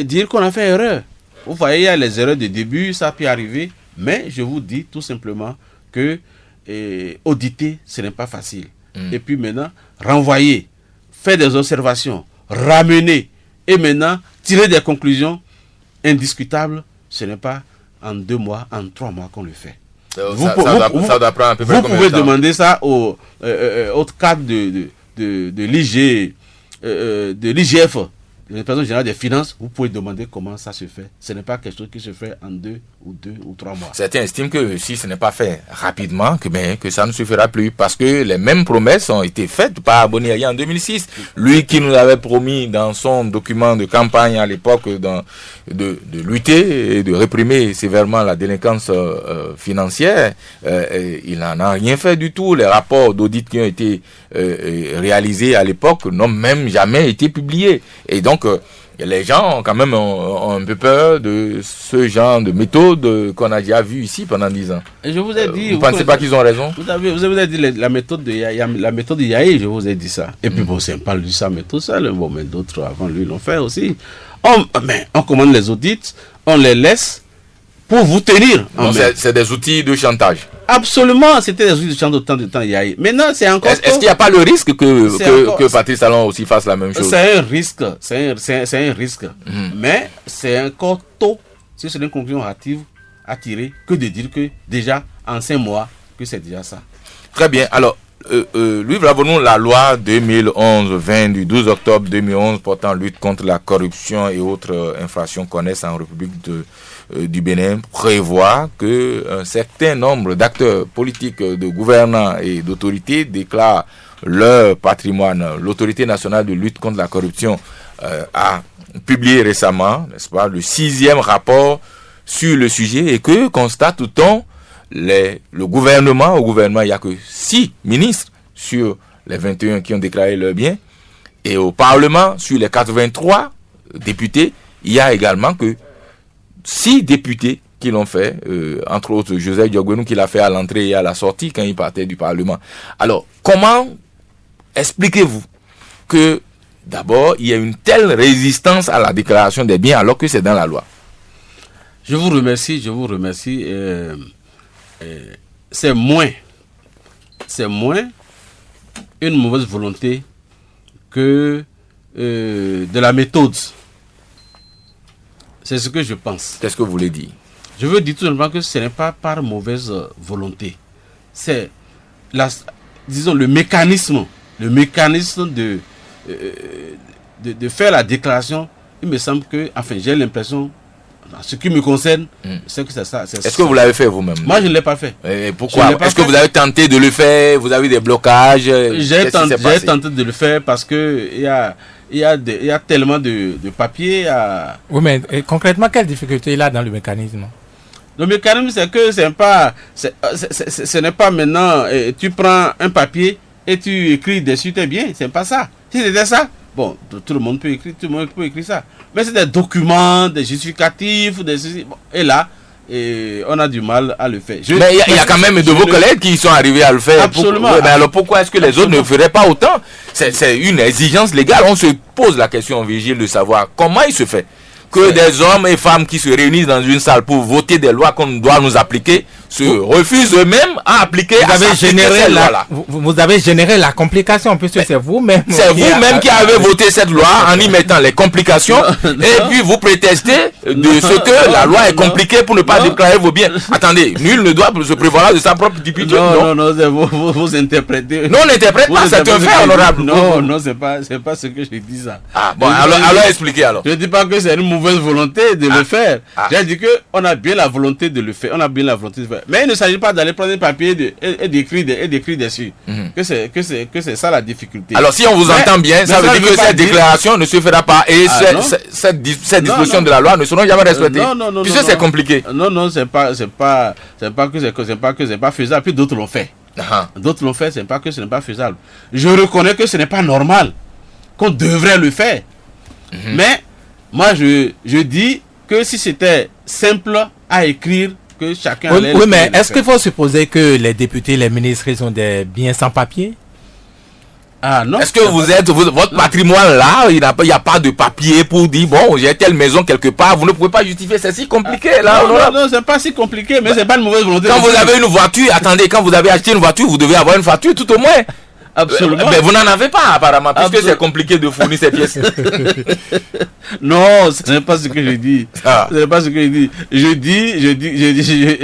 dire qu'on a fait erreur. Vous voyez, il y a les erreurs de début, ça peut arriver, mais je vous dis tout simplement que auditer, ce n'est pas facile. Et puis maintenant, renvoyer, faire des observations, ramener, et maintenant tirer des conclusions indiscutables, ce n'est pas en 2 mois, en 3 mois qu'on le fait. Ça doit prendre un peu vous pouvez demander ça au cadre de l'IGF, de l'Inspection générale des finances. Vous pouvez demander comment ça se fait. Ce n'est pas quelque chose qui se fait en 2 ou 3 mois. Certains estiment que si ce n'est pas fait rapidement, que ça ne se fera plus, parce que les mêmes promesses ont été faites par Boniaï en 2006. Lui qui nous avait promis dans son document de campagne à l'époque de lutter et de réprimer sévèrement la délinquance financière, il n'en a rien fait du tout. Les rapports d'audit qui ont été réalisés à l'époque n'ont même jamais été publiés. Et donc, les gens quand même ont un peu peur de ce genre de méthode qu'on a déjà vu ici pendant 10 ans. Et je vous ai dit... Vous ne pensez pas qu'ils ont raison? Vous avez dit la méthode de Yahi, je vous ai dit ça. Et puis bon, c'est pas lui sa méthode seul, bon, mais d'autres avant lui l'ont fait aussi. On commande les audits, on les laisse pour vous tenir. C'est des outils de chantage. Absolument, c'était des outils de chantage autant de temps Yahi. Maintenant, c'est encore... Est-ce qu'il n'y a pas le risque que Patrice Talon aussi fasse la même chose? C'est un risque, c'est un risque. Mais c'est encore tôt, si c'est une conclusion hâtive à tirer, que de dire que déjà, en 5 mois, que c'est déjà ça. Très bien, alors... Lui, nous la loi 2011-20 du 12 octobre 2011 portant lutte contre la corruption et autres infractions connexes en République du Bénin prévoit que un certain nombre d'acteurs politiques, de gouvernants et d'autorités déclarent leur patrimoine. L'autorité nationale de lutte contre la corruption a publié récemment, n'est-ce pas, le 6e rapport sur le sujet, et que constate-t-on au gouvernement, il n'y a que 6 ministres sur les 21 qui ont déclaré leur bien. Et au Parlement, sur les 83 députés, il y a également que 6 députés qui l'ont fait, entre autres Joseph Diogbenou qui l'a fait à l'entrée et à la sortie quand il partait du Parlement. Alors, comment expliquez-vous que d'abord, il y a une telle résistance à la déclaration des biens alors que c'est dans la loi? Je vous remercie. C'est moins une mauvaise volonté que de la méthode. C'est ce que je pense. Qu'est-ce que vous voulez dire? Je veux dire tout simplement que ce n'est pas par mauvaise volonté. C'est disons le mécanisme de faire la déclaration. Il me semble que, enfin, j'ai l'impression, en ce qui me concerne, c'est que c'est ça. Est-ce que vous l'avez fait vous-même? Moi, je ne l'ai pas fait. Et pourquoi? Est-ce que vous avez tenté de le faire? Vous avez des blocages? J'ai tenté de le faire parce que il y a tellement de papiers. Oui, mais concrètement, quelle difficulté il a dans le mécanisme? Le mécanisme, c'est que ce n'est pas maintenant, tu prends un papier et tu écris dessus tes biens. C'est pas ça. Si c'était ça, bon, tout le monde peut écrire ça. Mais c'est des documents, des justificatifs, et là, on a du mal à le faire. Mais il y a quand même de vos collègues qui sont arrivés à le faire. Absolument. Mais alors pourquoi est-ce que les autres ne feraient pas autant? C'est une exigence légale. On se pose la question, Vigile, de savoir comment il se fait que des hommes et femmes qui se réunissent dans une salle pour voter des lois qu'on doit nous appliquer se refusent eux-mêmes à appliquer. Vous avez généré la complication, puisque c'est vous-même. C'est vous-même qui avez voté cette loi en y mettant les complications et puis vous prétestez de ce que la loi est compliquée pour ne pas déclarer vos biens. Attendez, nul ne doit se prévaloir de sa propre stupidité. Non, vous interprétez. Non, on n'interprète pas, c'est un fait honorable. Non, c'est pas ce que je dis ça. Ah bon, alors expliquez alors. Je ne dis pas que c'est une mauvaise volonté de le faire. J'ai dit qu'on a bien la volonté de le faire. Mais il ne s'agit pas d'aller prendre un papier et d'écrire dessus. Que c'est ça la difficulté. Alors si on vous entend bien, ça veut dire que cette déclaration ne se fera pas et cette disposition de la loi ne seront jamais respectées. Non. Puisque c'est compliqué. Non, c'est pas que c'est pas faisable. Puis d'autres l'ont fait. D'autres l'ont fait, c'est pas que ce n'est pas faisable. Je reconnais que ce n'est pas normal, qu'on devrait le faire. Mais moi je dis que si c'était simple à écrire, que chacun allait oui, mais est-ce qu'il faut supposer que les députés, les ministres, ils ont des biens sans papier? Ah non. Est-ce que votre patrimoine là, il n'y a pas de papier pour dire bon, j'ai telle maison quelque part, vous ne pouvez pas justifier, c'est si compliqué là. Non, c'est pas si compliqué, mais c'est pas une mauvaise volonté. Quand vous avez une voiture, attendez, quand vous avez acheté une voiture, vous devez avoir une facture tout au moins. Absolument. Mais vous n'en avez pas apparemment, puisque c'est compliqué de fournir ces pièces. Non, ce n'est pas ce que je dis. Ce n'est pas ce que je dis.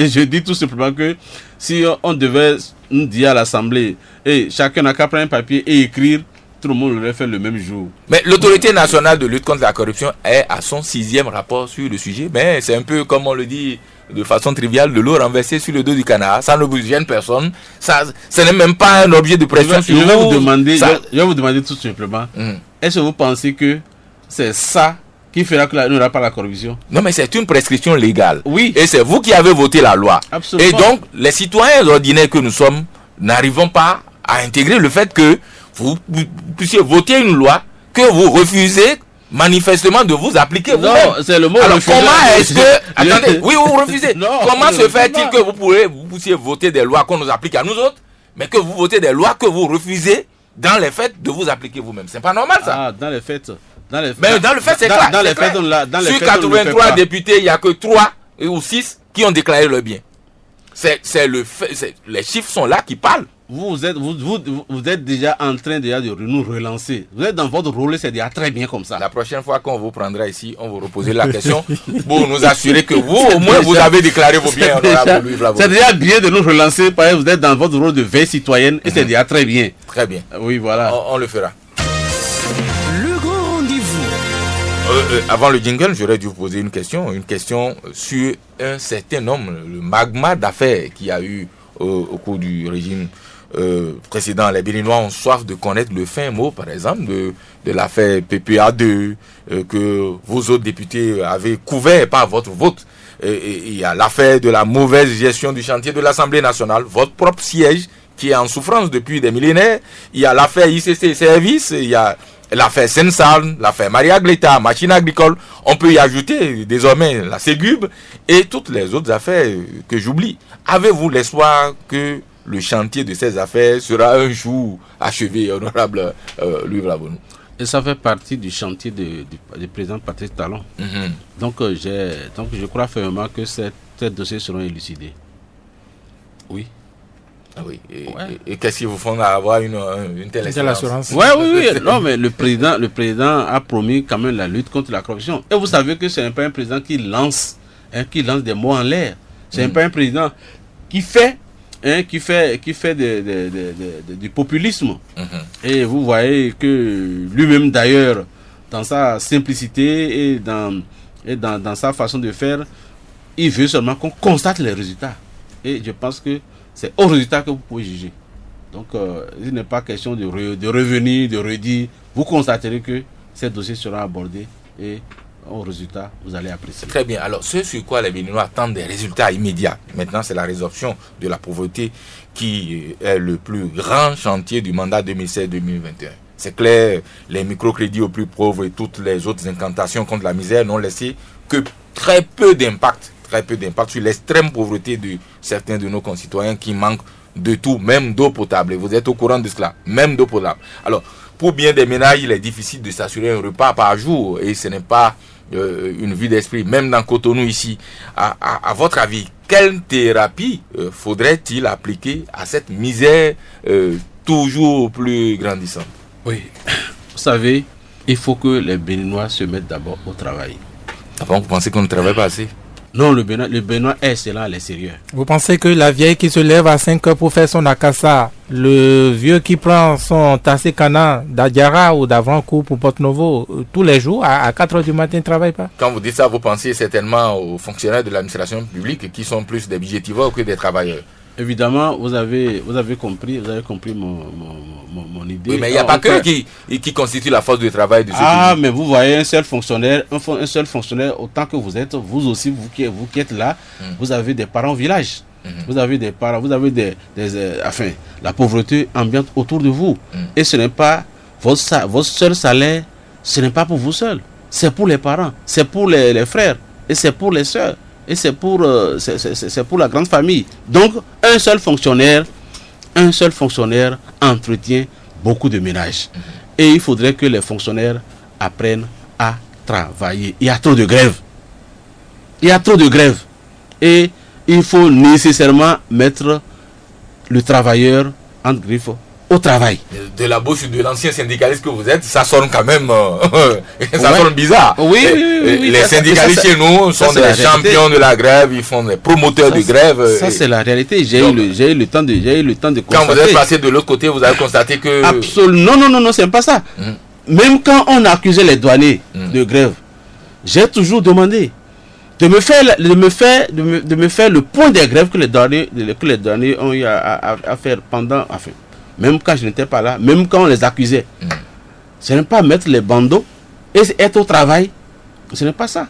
Je dis tout simplement que si on devait nous dire à l'Assemblée, et chacun n'a qu'à prendre un papier et écrire, tout le monde l'aurait fait le même jour. Mais l'autorité nationale de lutte contre la corruption est à son 6e rapport sur le sujet, mais c'est un peu comme on le dit de façon triviale, de l'eau renversée sur le dos du canard. Ça ne vous gêne personne. Ce n'est même pas un objet de pression sur vous. Je vais vous demander tout simplement, est-ce que vous pensez que c'est ça qui fera qu'il n'y aura pas la corruption? Non, mais c'est une prescription légale. Oui. Et c'est vous qui avez voté la loi. Absolument. Et donc, les citoyens ordinaires que nous sommes n'arrivons pas à intégrer le fait que vous puissiez voter une loi que vous refusez manifestement de vous appliquer vous-même. Non, c'est le mot. Alors comment est-ce que... Attendez, oui, vous refusez. Non, comment se fait-il que vous puissiez voter des lois qu'on nous applique à nous autres, mais que vous votez des lois que vous refusez dans les faits de vous appliquer vous-même? C'est pas normal ça. Ah, dans les faits. Mais dans le fait, c'est clair. Dans les faits, sur 83 députés, il n'y a que 3 ou 6 qui ont déclaré le bien. C'est le fait, les chiffres sont là qui parlent. Vous êtes déjà en train de nous relancer. Vous êtes dans votre rôle, c'est déjà très bien comme ça. La prochaine fois qu'on vous prendra ici, on vous reposer la question pour nous assurer que vous, au moins, vous avez déclaré vos biens. C'est déjà bien de nous relancer parce que vous êtes dans votre rôle de veille citoyenne et c'est déjà très bien. Très bien. Oui, voilà. On le fera. Le grand rendez-vous. Avant le jingle, j'aurais dû vous poser une question sur un certain homme, le magma d'affaires qu'il y a eu au cours du régime précédent. Les Béninois ont soif de connaître le fin mot, par exemple, de l'affaire PPA2 que vos autres députés avaient couvert par votre vote. Il y a l'affaire de la mauvaise gestion du chantier de l'Assemblée nationale, votre propre siège qui est en souffrance depuis des millénaires. Il y a l'affaire ICC Service, il y a l'affaire Sensal, l'affaire Maria Gleta, machine agricole. On peut y ajouter désormais la Ségub et toutes les autres affaires que j'oublie. Avez-vous l'espoir que le chantier de ces affaires sera un jour achevé, honorable Louis Vlavonou? Et ça fait partie du chantier du président Patrice Talon. Donc je crois fermement que ces dossiers seront élucidés. Oui. Ah oui. Et qu'est-ce qui vous font avoir une telle assurance? Oui. Non, mais le président a promis quand même la lutte contre la corruption. Et vous savez que ce n'est pas un président qui lance des mots en l'air. Ce n'est pas un président qui fait du populisme. Et vous voyez que lui-même d'ailleurs, dans sa simplicité et dans sa façon de faire, il veut seulement qu'on constate les résultats. Et je pense que c'est au résultat que vous pouvez juger. Donc il n'est pas question de revenir, de redire. Vous constaterez que ces dossiers seront abordés et au résultat, vous allez apprécier. Très bien. Alors, ce sur quoi les Béninois attendent des résultats immédiats, maintenant, c'est la résorption de la pauvreté qui est le plus grand chantier du mandat 2016-2021. C'est clair, les microcrédits aux plus pauvres et toutes les autres incantations contre la misère n'ont laissé que très peu d'impact sur l'extrême pauvreté de certains de nos concitoyens qui manquent de tout, même d'eau potable. Et vous êtes au courant de cela, même d'eau potable. Alors, pour bien des ménages, il est difficile de s'assurer un repas par jour et ce n'est pas une vie d'esprit, même dans Cotonou ici. À votre avis, quelle thérapie faudrait-il appliquer à cette misère toujours plus grandissante? Oui, vous savez, il faut que les Béninois se mettent d'abord au travail. Avant, vous pensez qu'on ne travaille pas assez? Non, le Béninois est excellent à l'extérieur. Vous pensez que la vieille qui se lève à 5 heures pour faire son akassa, le vieux qui prend son tassé cana d'Adiara ou d'Avrancourt pour Porte-Novo tous les jours à 4 heures du matin ne travaille pas? Quand vous dites ça, vous pensez certainement aux fonctionnaires de l'administration publique qui sont plus des budgétivores que des travailleurs. Évidemment, vous avez compris mon idée. Oui, mais il n'y a pas que qui constitue la force de travail de ce pays. Mais vous voyez un seul fonctionnaire, autant que vous êtes, vous aussi, vous qui êtes là, vous avez des parents au village. Vous avez des parents, vous avez la pauvreté ambiante autour de vous. Et ce n'est pas votre seul salaire, ce n'est pas pour vous seul. C'est pour les parents, c'est pour les frères, et c'est pour les sœurs. Et c'est pour la grande famille. Donc, un seul fonctionnaire entretient beaucoup de ménages. Et il faudrait que les fonctionnaires apprennent à travailler. Il y a trop de grèves. Et il faut nécessairement mettre le travailleur, entre griffes, au travail. De la bouche de l'ancien syndicaliste que vous êtes, ça sonne quand même ça sonne bizarre. Oui, les syndicalistes chez nous sont des champions de la grève, ils font des promoteurs de grève. Ça, c'est la réalité. J'ai eu le temps de constater. Quand vous êtes passé de l'autre côté, vous avez constaté que... Absolument. Non, c'est pas ça. Même quand on accusait les douaniers de grève, j'ai toujours demandé de me faire le point des grèves que les douaniers ont eu à faire pendant... Enfin, même quand je n'étais pas là, même quand on les accusait. Ce n'est pas mettre les bandeaux et être au travail. Ce n'est pas ça.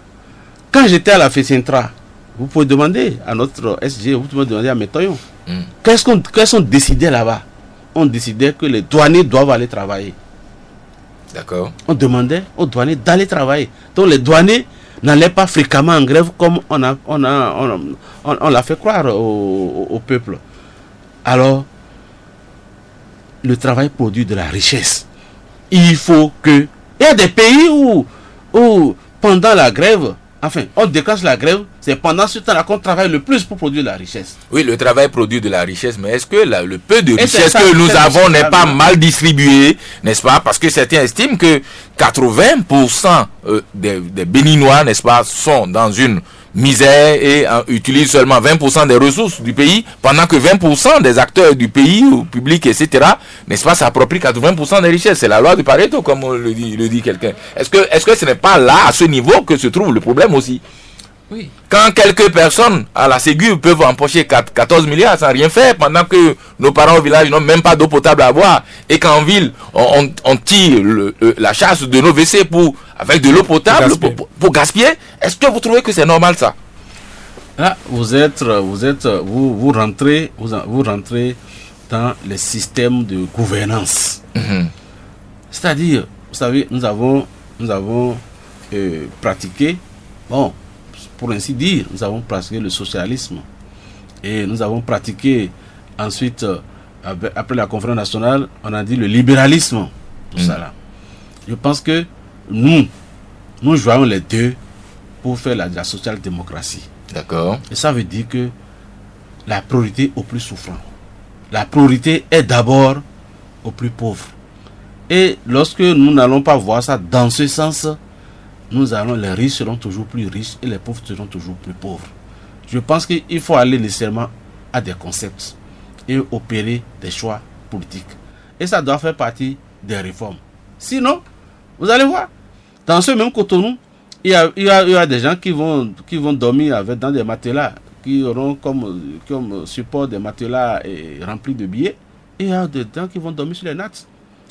Quand j'étais à la FECINTRA, vous pouvez demander à notre SG, vous pouvez demander à Métoyon. Qu'est-ce qu'on décidait là-bas? On décidait que les douaniers doivent aller travailler. D'accord. On demandait aux douaniers d'aller travailler. Donc les douaniers n'allaient pas fréquemment en grève comme on l'a fait croire au peuple. Alors, le travail produit de la richesse. Il faut que... Il y a des pays où pendant la grève, enfin, on déclenche la grève, c'est pendant ce temps-là qu'on travaille le plus pour produire de la richesse. Oui, le travail produit de la richesse, mais est-ce que le peu de richesse que nous avons n'est pas mal distribué, n'est-ce pas? Parce que certains estiment que 80% des Béninois, n'est-ce pas, sont dans une misère et utilisent seulement 20% des ressources du pays, pendant que 20% des acteurs du pays, ou public, etc., n'est-ce pas, s'approprient 80% des richesses. C'est la loi du Pareto, comme le dit quelqu'un. Est-ce que ce n'est pas là, à ce niveau, que se trouve le problème aussi? Oui. Quand quelques personnes à la Ségur peuvent empocher 14 milliards sans rien faire, pendant que nos parents au village n'ont même pas d'eau potable à boire, et qu'en ville, on tire la chasse de nos WC avec de l'eau potable pour gaspiller, est-ce que vous trouvez que c'est normal ça? Là, vous rentrez dans les systèmes de gouvernance. C'est-à-dire, vous savez, nous avons pratiqué, pour ainsi dire, nous avons pratiqué le socialisme. Et nous avons pratiqué ensuite, après la conférence nationale, on a dit le libéralisme. Tout ça là. Je pense que nous jouons les deux pour faire la social-démocratie. D'accord. Et ça veut dire que la priorité aux plus souffrants. La priorité est d'abord aux plus pauvres. Et lorsque nous n'allons pas voir ça dans ce sens, les riches seront toujours plus riches et les pauvres seront toujours plus pauvres. Je pense qu'il faut aller nécessairement à des concepts et opérer des choix politiques. Et ça doit faire partie des réformes. Sinon, vous allez voir, dans ce même Cotonou, il y a des gens qui vont dormir dans des matelas, qui auront comme support des matelas remplis de billets. Et il y a des gens qui vont dormir sur les nattes,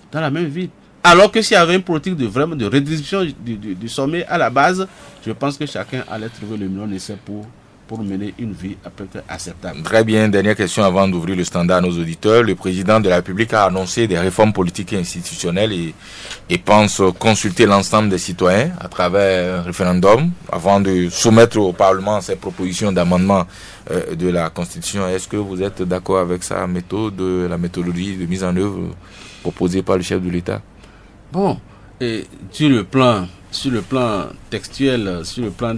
dans la même ville. Alors que s'il y avait une politique de redistribution du sommet à la base, je pense que chacun allait trouver le million nécessaire pour mener une vie à peu près acceptable. Très bien, dernière question avant d'ouvrir le standard à nos auditeurs. Le président de la République a annoncé des réformes politiques et institutionnelles et pense consulter l'ensemble des citoyens à travers un référendum avant de soumettre au Parlement ses propositions d'amendement de la Constitution. Est-ce que vous êtes d'accord avec la méthodologie de mise en œuvre proposée par le chef de l'État? Bon, et sur le plan textuel, sur le plan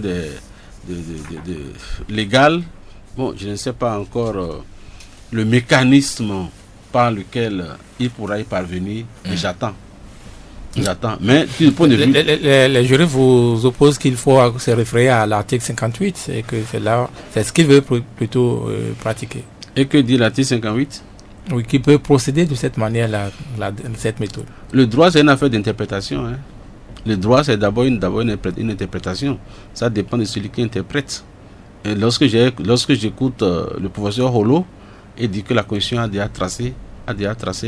légal, je ne sais pas encore le mécanisme par lequel il pourra y parvenir, mais j'attends. Mais du point de vue... Les jurys vous opposent qu'il faut se référer à l'article 58 et que c'est ce qu'il veut plutôt pratiquer. Et que dit l'article 58? Oui, qui peut procéder de cette manière, cette méthode. Le droit, c'est une affaire d'interprétation. Le droit, c'est d'abord une interprétation. Ça dépend de celui qui interprète. Et lorsque j'écoute le professeur Holo, il dit que la Constitution a déjà tracé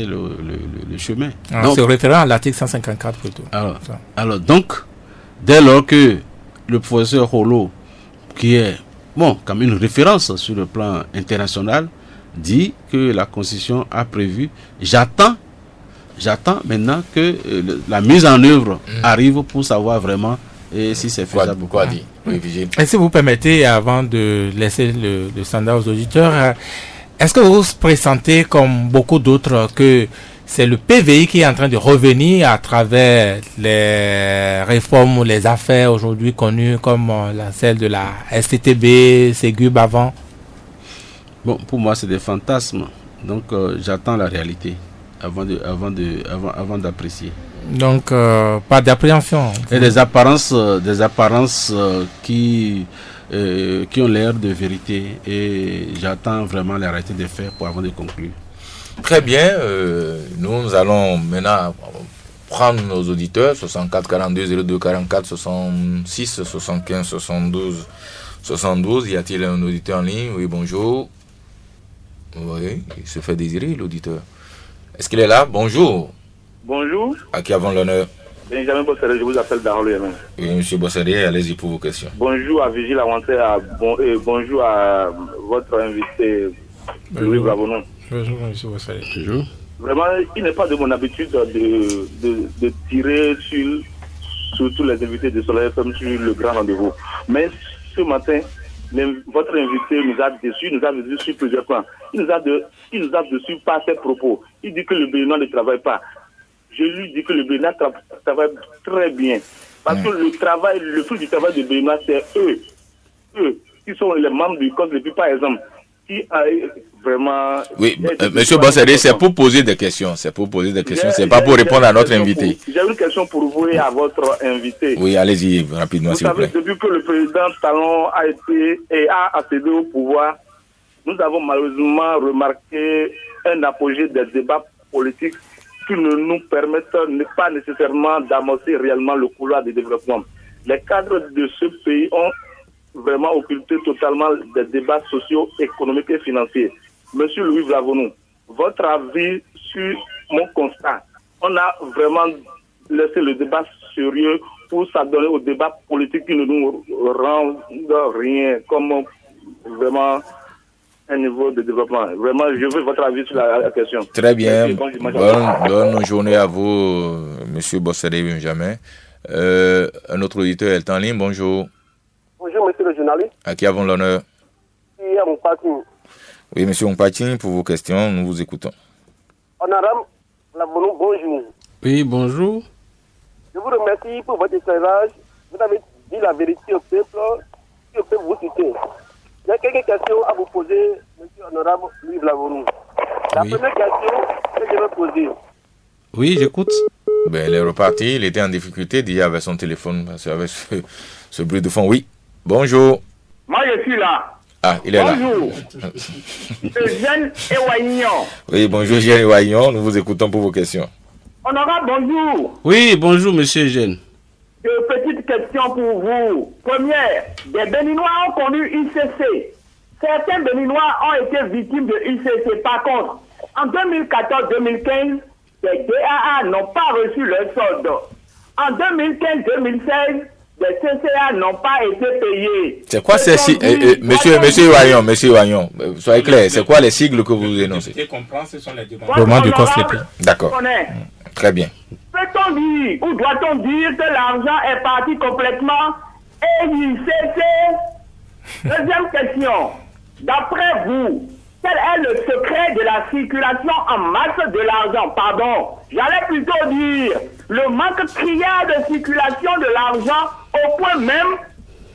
le chemin. Donc, se référant à l'article 154 plutôt. Alors, donc, dès lors que le professeur Holo, qui est comme une référence sur le plan international, dit que la Constitution a prévu, j'attends maintenant que la mise en œuvre arrive pour savoir vraiment si c'est faisable. Quoi dit? Et si vous permettez, avant de laisser le standard aux auditeurs, est-ce que vous pressentez, comme beaucoup d'autres, que c'est le PVI qui est en train de revenir à travers les réformes ou les affaires aujourd'hui connues comme celle de la STTB, Ségur avant? Pour moi, c'est des fantasmes. Donc, j'attends la réalité. avant d'apprécier. Donc, pas d'appréhension. Et des apparences qui ont l'air de vérité. Et j'attends vraiment la réalité des faits avant de conclure. Très bien. Nous allons maintenant prendre nos auditeurs. 64 42 02 44 66 75 72 72. Y a-t-il un auditeur en ligne? Oui, bonjour. Oui, il se fait désirer, l'auditeur. Est-ce qu'il est là? Bonjour. Bonjour. À qui avons l'honneur? Benjamin Bosséré, je vous appelle Darlo Yemen. Oui, monsieur Bosséré, allez-y pour vos questions. Bonjour à Vigile Avanté, bonjour à votre invité, Louis Bravonon. Bonjour, monsieur Bosséré. Bonjour. Vraiment, il n'est pas de mon habitude de tirer sur tous les invités de Soleil FM sur le grand rendez-vous. Mais ce matin, votre invité nous a déçus sur plusieurs points. Il nous a déçus par ses propos. Il dit que le Bénin ne travaille pas. Je lui dis que le Bénin travaille très bien. Parce que le fruit du travail du Bénin, c'est eux qui sont les membres du COS depuis, par exemple, qui a vraiment... Oui, monsieur Bosséré, c'est pour poser des questions. C'est pas pour répondre à notre invité. J'ai une question pour vous et à votre invité. Oui, allez-y rapidement, s'il vous plaît. Depuis que le président Talon a accédé au pouvoir, nous avons malheureusement remarqué un apogée des débats politiques qui ne nous permettent pas nécessairement d'amorcer réellement le couloir de développement. Les cadres de ce pays ont vraiment occulté totalement des débats sociaux, économiques et financiers. Monsieur Louis Vlavonou, votre avis sur mon constat? On a vraiment laissé le débat sérieux pour s'adonner au débat politique qui ne nous rend rien comme vraiment un niveau de développement. Vraiment, je veux votre avis sur la question. Très bien. Bonne journée à vous, monsieur Bosséré Benjamin. Un autre auditeur est en ligne. Bonjour. Bonjour, monsieur le journaliste. À qui avons l'honneur? Oui, monsieur Ompatin, pour vos questions, nous vous écoutons. Honorable Vlavonou, bonjour. Oui, bonjour. Je vous remercie pour votre éclairage. Vous avez dit la vérité au peuple. Je peux vous citer. J'ai quelques questions à vous poser, monsieur honorable Louis Vlavonou. La première question que je vais poser. Oui, j'écoute. Ben, il est reparti, il était en difficulté d'y avec son téléphone, avec ce bruit de fond. Oui, bonjour. Moi, je suis là. Ah, il est bonjour. Là. Eugène Ewaignon. Oui, bonjour, Eugène Ewaignon, nous vous écoutons pour vos questions. Honorable, bonjour. Oui, bonjour, monsieur Eugène. Deux petites questions pour vous. Première, des Béninois ont connu ICC. Certains Béninois ont été victimes de ICC. Par contre, en 2014-2015, les DAA n'ont pas reçu leur solde. En 2015-2016, les CCA n'ont pas été payés. C'est quoi ces sigles? Monsieur Ewaignon, soyez clair, c'est quoi les sigles que vous énoncez? Ce sont les demandes du COSLEP. D'accord. Très bien. Peut-on dire, ou doit-on dire que l'argent est parti complètement et ICC? Deuxième question. D'après vous, quel est le secret de la circulation en masse de l'argent? Pardon, j'allais plutôt dire le manque criard de circulation de l'argent au point même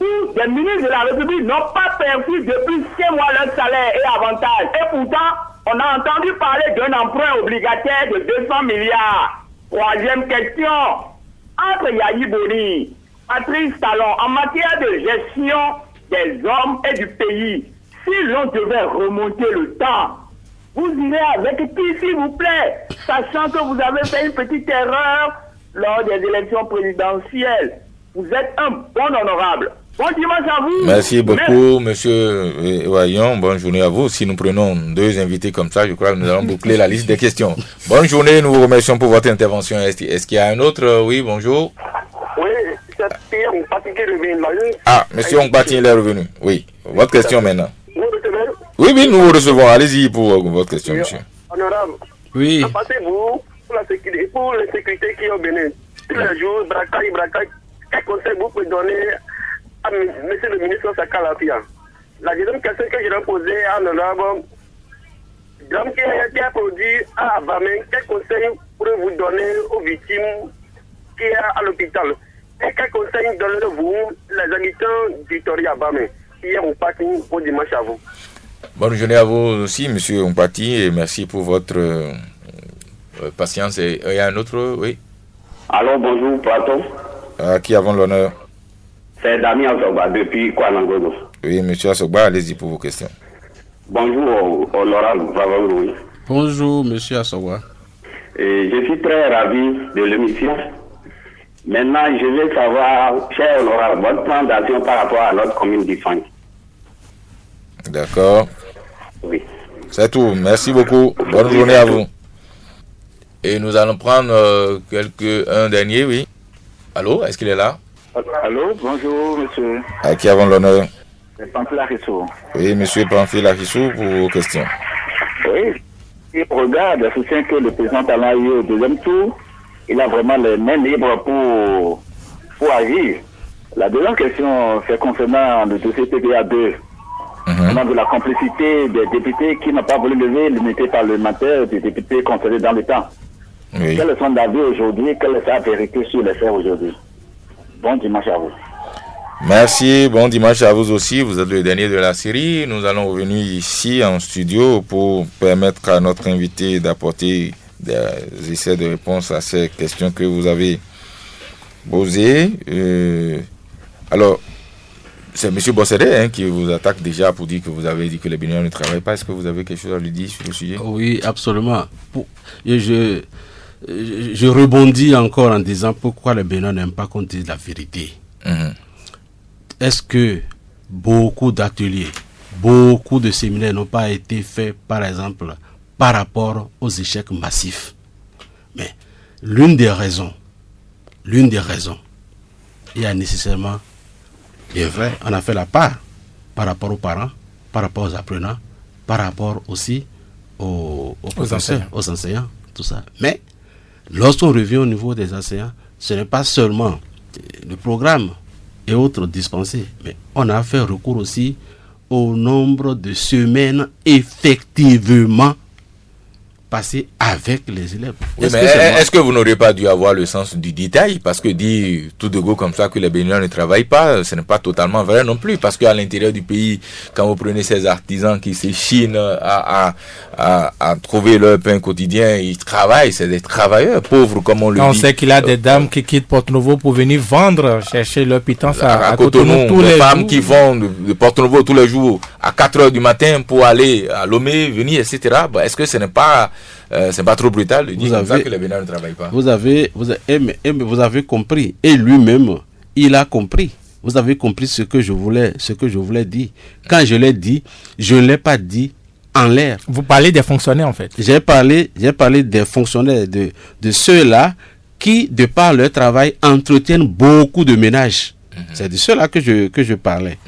où des ministres de la République n'ont pas perçu depuis 6 mois leur salaire et avantages. Et pourtant, on a entendu parler d'un emprunt obligataire de 200 milliards. Troisième question. Entre Yahi Boni, Patrice Talon, en matière de gestion des hommes et du pays, si l'on devait remonter le temps, vous irez avec qui, s'il vous plaît, sachant que vous avez fait une petite erreur lors des élections présidentielles. Vous êtes un bon honorable. Bon dimanche à vous. Merci beaucoup, monsieur Ewaignon. Bonne journée à vous. Si nous prenons 2 invités comme ça, je crois que nous allons boucler la liste des questions. Bonne journée, nous vous remercions pour votre intervention. Est-ce qu'il y a un autre? Oui, bonjour. Oui, c'est Pierre Ompati qui est revenu là. Ah, monsieur Ompati, il est revenu. Oui, votre question maintenant. Vous recevez? Oui, nous vous recevons. Allez-y pour votre question, monsieur. Honorable. Oui. En passez-vous pour la sécurité qui est au Bénin. Tous les jours, braquage. Quel conseil vous pouvez donner à monsieur le ministre Sakalafia? La deuxième question que je vais poser à l'honorable, l'homme qui a produit à Abamé, quel conseil pourrez-vous donner aux victimes qui sont à l'hôpital? Et quel conseil donnez-vous les habitants du Tori Abamé qui est au parking pour dimanche à vous? Bonne journée à vous aussi, monsieur Ompati, et merci pour votre patience. Et il y a un autre, oui. Alors, bonjour, plateau. À qui avons l'honneur? C'est Damien Asogba depuis Kouanangogo. Oui, monsieur Asogba, allez-y pour vos questions. Bonjour, honorable Bravo. Bonjour, monsieur Asogba. Je suis très ravi de l'émission. Maintenant, je veux savoir, cher honorable, votre plan d'action par rapport à notre commune d'Ifang. D'accord. Oui. C'est tout. Merci beaucoup. Bonne journée à vous. Et nous allons prendre un dernier, oui. Allô, est-ce qu'il est là? Allô, bonjour, monsieur. À qui avons l'honneur? C'est Pamphile Arissou. Oui, monsieur Pamphile Arissou, pour vos questions. Oui. Si on regarde le soutien que le président Talon a eu au deuxième tour, il a vraiment les mains libres pour agir. La deuxième question, c'est concernant le dossier TVA 2. On a de la complicité des députés qui n'ont pas voulu lever l'unité parlementaire des députés concernés dans le temps. Oui. Quels sont d'avis aujourd'hui? Quelle est sa vérité sur les faits aujourd'hui? Bon dimanche à vous. Merci, bon dimanche à vous aussi. Vous êtes le dernier de la série. Nous allons revenir ici en studio pour permettre à notre invité d'apporter des essais de réponse à ces questions que vous avez posées. Alors, c'est M. Bossédé qui vous attaque déjà pour dire que vous avez dit que les Béninois ne travaillent pas. Est-ce que vous avez quelque chose à lui dire sur le sujet? Oui, absolument. Je rebondis encore en disant pourquoi les Béninois n'aiment pas qu'on dise la vérité. Est-ce que beaucoup d'ateliers, beaucoup de séminaires n'ont pas été faits, par exemple, par rapport aux échecs massifs? Mais l'une des raisons, il y a nécessairement, il est vrai, on a fait la part par rapport aux parents, par rapport aux apprenants, par rapport aussi aux enseignants, tout ça. Mais lorsqu'on revient au niveau des enseignants, ce n'est pas seulement le programme et autres dispensés, mais on a fait recours aussi au nombre de semaines effectivement passées avec les élèves. Oui, est-ce que vous n'auriez pas dû avoir le sens du détail? Parce que dire tout de go comme ça que les Béninois ne travaillent pas, ce n'est pas totalement vrai non plus. Parce qu'à l'intérieur du pays, quand vous prenez ces artisans qui s'échinent à trouver leur pain quotidien, ils travaillent, c'est des travailleurs pauvres comme on le dit. On sait qu'il y a des dames qui quittent Porto-Novo pour venir vendre, chercher leur pitance à Cotonou. Tous les femmes qui vont de Porto-Novo tous les jours à 4h du matin pour aller à Lomé, venir, etc. Est-ce que ce n'est pas c'est pas trop brutal de dire comme ça que les Béninois ne travaillent pas? Vous avez compris, et lui-même il a compris. Vous avez compris ce que je voulais dire. Quand je l'ai dit, je ne l'ai pas dit en l'air. Vous parlez des fonctionnaires en fait. J'ai parlé des fonctionnaires, de ceux-là qui, de par leur travail, entretiennent beaucoup de ménages. C'est de ceux-là que je parlais.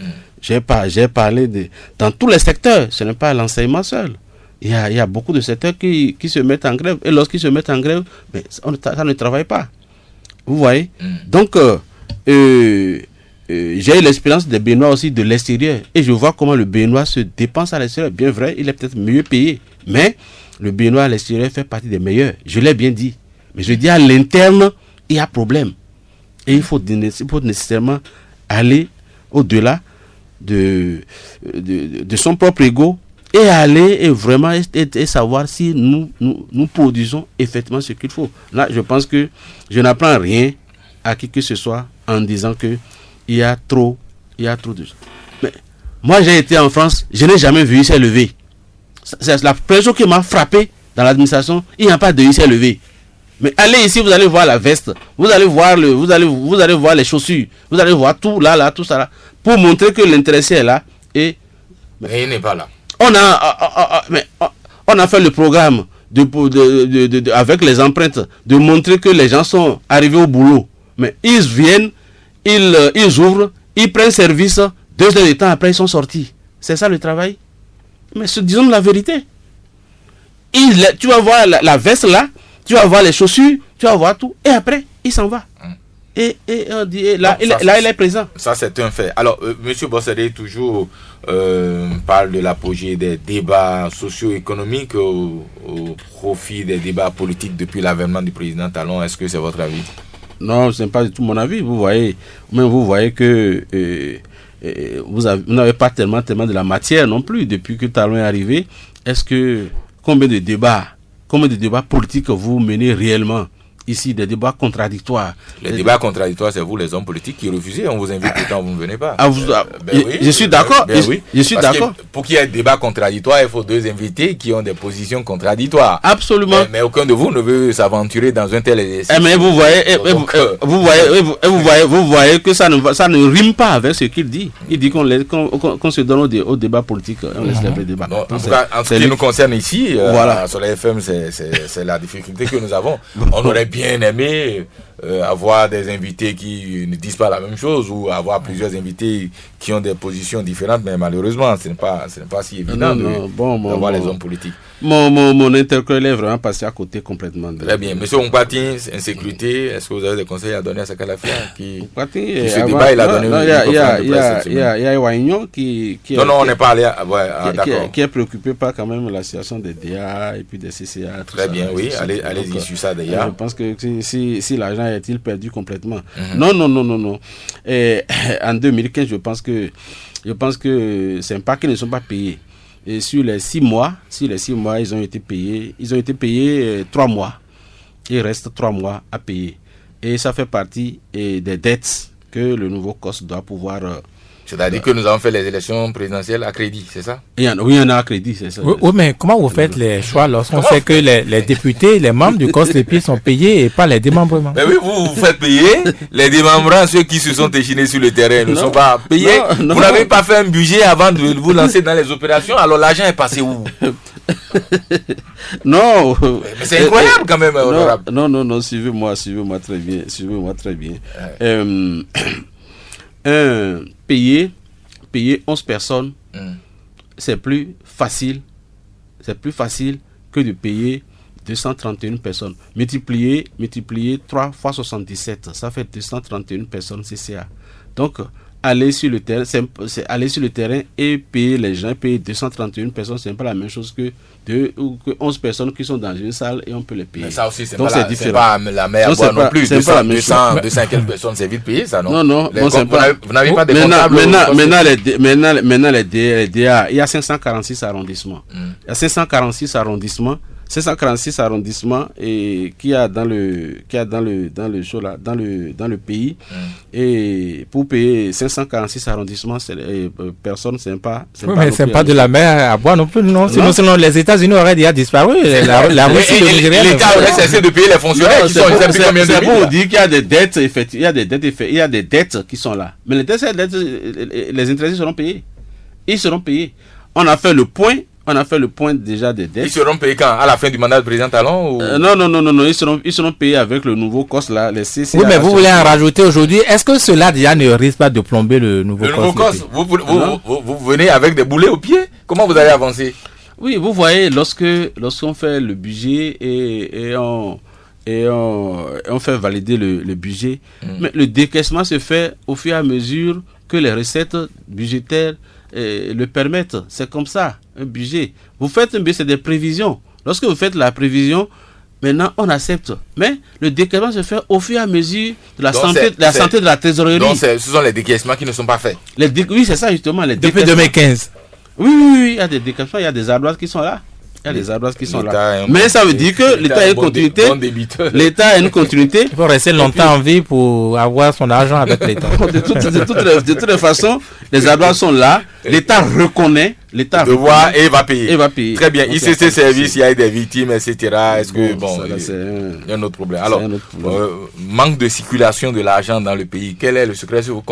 J'ai parlé dans tous les secteurs, ce n'est pas l'enseignement seul. Il y a beaucoup de secteurs qui se mettent en grève. Et lorsqu'ils se mettent en grève, mais ça ne travaille pas. Vous voyez? Donc, j'ai eu l'expérience des Béninois aussi de l'extérieur. Et je vois comment le Béninois se dépense à l'extérieur. Bien vrai, il est peut-être mieux payé. Mais le Béninois à l'extérieur fait partie des meilleurs. Je l'ai bien dit. Mais je dis à l'interne, il y a problème. Et il faut nécessairement aller au-delà de son propre ego et aller et vraiment et savoir si nous produisons effectivement ce qu'il faut. Là, je pense que je n'apprends rien à qui que ce soit en disant que il y a trop de... Mais moi, j'ai été en France, je n'ai jamais vu ICA levé. C'est la première chose qui m'a frappé dans l'administration, il n'y a pas de ICA levé. Mais allez ici, vous allez voir la veste, vous allez voir les chaussures, vous allez voir tout là, tout ça là, pour montrer que l'intéressé est là. Mais il n'est pas là. On a fait le programme avec les empreintes, de montrer que les gens sont arrivés au boulot. Mais ils viennent, ils ouvrent, ils prennent service, 2 heures de temps après ils sont sortis. C'est ça le travail. Mais disons la vérité. Tu vas voir la veste là, tu vas voir les chaussures, tu vas voir tout, et après il s'en va. Et on dit, là, il est présent. Ça, c'est un fait. Alors, M. Bossédé toujours parle de l'apogée des débats socio-économiques au profit des débats politiques depuis l'avènement du président Talon. Est-ce que c'est votre avis? Non, ce n'est pas du tout mon avis. Vous voyez que vous n'avez pas tellement de la matière non plus depuis que Talon est arrivé. Est-ce que combien de débats combien de débats politiques vous menez réellement ici, des débats contradictoires. Les débats contradictoires, c'est vous les hommes politiques qui refusez. On vous invite pourtant, vous ne venez pas. Je suis d'accord. Je suis d'accord. Pour qu'il y ait un débat contradictoire, il faut 2 invités qui ont des positions contradictoires. Absolument. Mais aucun de vous ne veut s'aventurer dans un tel exercice. Mais vous voyez que ça ne rime pas avec ce qu'il dit. Il dit qu'on se donne au débat politique. On laisse les débats. En tout cas, en ce qui nous concerne ici, sur la FM, c'est la difficulté que nous avons. On aurait bien aimé avoir des invités qui ne disent pas la même chose ou avoir plusieurs invités qui ont des positions différentes, mais malheureusement ce n'est pas si évident d'avoir les hommes politiques. Mon intercol est vraiment passé à côté complètement. Très bien. Monsieur Ompati, insécurité, est-ce que vous avez des conseils à donner à Saka Lafia qui ce débat il a donné il y a Waignon qui on n'est pas allé qui est préoccupé par quand même la situation des DA et puis des CCA. Très bien, oui, allez-y sur ça d'ailleurs. Je pense que si l'argent est-il perdu complètement. Non. Et en 2015, je pense que c'est un paquet qui ne sont pas payés. Et sur les 6 mois, ils ont été payés 3 mois. Il reste 3 mois à payer. Et ça fait partie des dettes que le nouveau COS doit pouvoir... C'est-à-dire que nous avons fait les élections présidentielles à crédit, c'est ça? Oui, il y en a à crédit, c'est ça. Oui, mais comment vous faites les choix lorsqu'on sait que les députés, les membres du COS-LEPI sont payés et pas les démembrements? Mais oui, vous faites payer. Les démembrants, ceux qui se sont échinés sur le terrain, ne sont pas payés. Non. Vous n'avez pas fait un budget avant de vous lancer dans les opérations, alors l'argent est passé où? Non. Mais c'est incroyable quand même, honorable. Non, suivez-moi très bien. Payer 11 personnes, c'est plus facile que de payer 231 personnes. Multiplier 3 fois 77, ça fait 231 personnes CCA. Donc, aller sur le terrain, c'est aller sur le terrain et payer les gens, payer 231 personnes, c'est pas la même chose que 11 personnes qui sont dans une salle et on peut les payer. Mais ça aussi, c'est donc, pas la mer à boire non plus. 200 quelques personnes, c'est vite payé ça, non? Non, vous n'avez pas de comptables. Maintenant, les DA, il y a 546 arrondissements. Il y a 546 arrondissements et qui a dans le pays et pour payer 546 arrondissements personne c'est pas mais c'est pas de la mer à boire non plus, non. Sinon les États-Unis auraient déjà disparu, la Russie, le Nigeria. L'État aurait cessé de payer les fonctionnaires qui sont combien de c'est pour dire qu'il y a des dettes, il y a des dettes qui sont là, mais les intérêts seront payés, on a fait le point déjà des dettes. Ils seront payés quand? À la fin du mandat du président Talon ou... Non, ils seront payés avec le nouveau COS là, les CCA. Oui, mais vous voulez en rajouter aujourd'hui. Est-ce que cela déjà ne risque pas de plomber le nouveau COS? Vous venez avec des boulets aux pieds? Comment vous allez avancer? Oui, vous voyez, lorsqu'on fait le budget et on fait valider le budget, mais le décaissement se fait au fur et à mesure que les recettes budgétaires le permettent. C'est comme ça, un budget. Vous faites un budget, c'est des prévisions. Lorsque vous faites la prévision, maintenant on accepte. Mais le décaissement se fait au fur et à mesure de la santé de la trésorerie. Donc ce sont les décaissements qui ne sont pas faits. Oui, c'est ça justement. Depuis 2015. Oui, il y a des décaissements, il y a des ardoises qui sont là. Mais ça veut dire que l'État a une continuité. L'État a une continuité. Il faut rester longtemps en vie pour avoir son argent avec l'État. De toutes les façons, les ardoises sont là. L'État reconnaît. L'État devoir et va payer. Très bien. Donc, ICC service, il y a des victimes, etc. Est-ce que il y a un autre problème. Alors, manque de circulation de l'argent dans le pays. Quel est le secret? Vous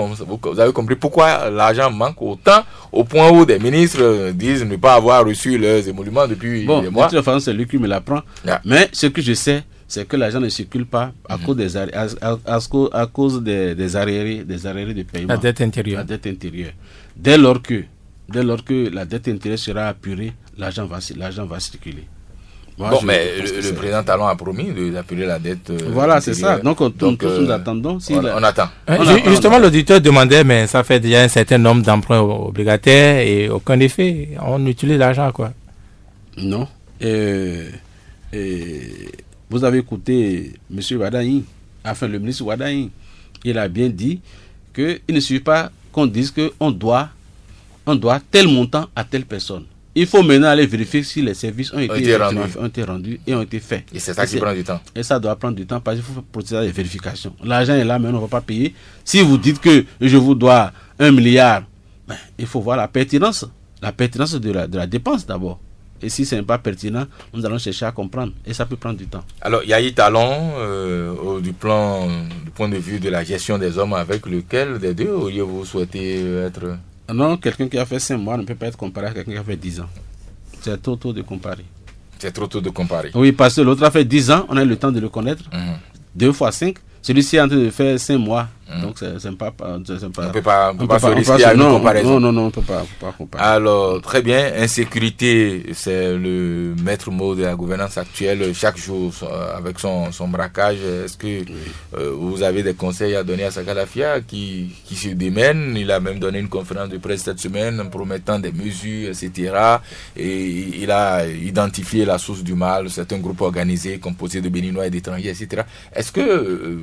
avez compris pourquoi l'argent manque autant au point où des ministres disent ne pas avoir reçu leurs émoluments depuis des mois. De toute façon, c'est lui qui me l'apprend. Mais ce que je sais, c'est que l'argent ne circule pas à cause des arriérés de paiement. La dette intérieure. Dès lors que la dette intérieure sera apurée, l'argent va circuler. Mais le président Talon a promis d'apurer la dette. Voilà, c'est ça. Donc nous attendons. On attend. Justement, l'auditeur demandait, mais ça fait déjà un certain nombre d'emprunts obligataires et aucun effet. On utilise l'argent, quoi. Non. Vous avez écouté M. Wadaï, le ministre Wadaï. Il a bien dit qu'il ne suffit pas qu'on dise qu'on doit tel montant à telle personne. Il faut maintenant aller vérifier si les services ont été rendus et ont été faits. Et c'est ça qui prend du temps. Et ça doit prendre du temps parce qu'il faut procéder à des vérifications. L'argent est là, mais on ne va pas payer. Si vous dites que je vous dois 1 milliard, il faut voir la pertinence de la dépense d'abord. Et si ce n'est pas pertinent, nous allons chercher à comprendre. Et ça peut prendre du temps. Alors, Yahi Talon, du point de vue de la gestion des hommes, avec lequel des deux auriez-vous souhaité être? Non, quelqu'un qui a fait 5 mois ne peut pas être comparé à quelqu'un qui a fait 10 ans. C'est trop tôt de comparer. C'est trop tôt de comparer. Oui, parce que l'autre a fait 10 ans, on a eu le temps de le connaître. 2 fois 5. Celui-ci est en train de faire 5 mois. Donc, c'est pas... On ne peut pas se risquer à une comparaison. Non, on ne peut pas comparer. Alors, très bien. Insécurité, c'est le maître mot de la gouvernance actuelle. Chaque jour, avec son braquage, est-ce que vous avez des conseils à donner à Sakalafia qui se démène? Il a même donné une conférence de presse cette semaine en promettant des mesures, etc. Et il a identifié la source du mal, certains groupes organisés composés de Béninois et d'étrangers, etc. Est-ce que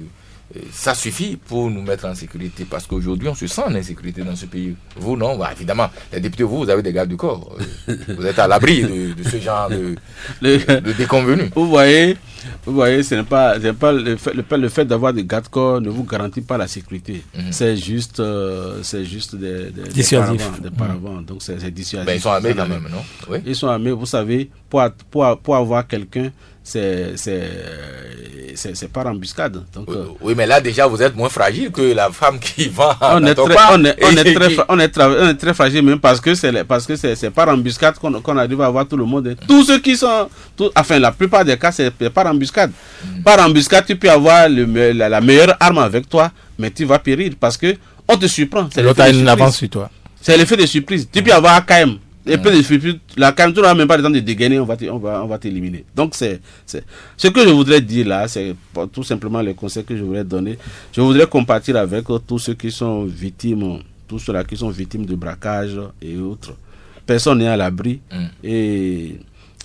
ça suffit pour nous mettre en sécurité? Parce qu'aujourd'hui, on se sent en insécurité dans ce pays. Vous, non? Évidemment, les députés, vous avez des gardes du corps. Vous êtes à l'abri de ce genre de déconvenus. Vous voyez, ce n'est pas le fait d'avoir des gardes du corps ne vous garantit pas la sécurité. C'est juste des paravents. Donc, c'est dissuasif. Ils sont armés quand même, non? Oui. Ils sont armés, vous savez, pour avoir quelqu'un, c'est par embuscade. Donc, oui, mais là déjà vous êtes moins fragile que la femme qui vend. On est très fragile même parce que c'est par embuscade qu'on arrive à avoir tout le monde. Tous ceux qui sont, la plupart des cas c'est par embuscade. Par embuscade, tu peux avoir la meilleure arme avec toi, mais tu vas périr parce que on te surprend. L'autre a une avance sur toi. C'est l'effet de surprise. Tu peux avoir AKM. Et peu de surprise, la CAM, tu n'auras même pas le temps de dégainer, on va t'éliminer. Donc, c'est ce que je voudrais dire là, c'est tout simplement les conseils que je voudrais donner. Je voudrais compartir avec tous ceux qui sont victimes, tous ceux-là qui sont victimes de braquage et autres. Personne n'est à l'abri. Et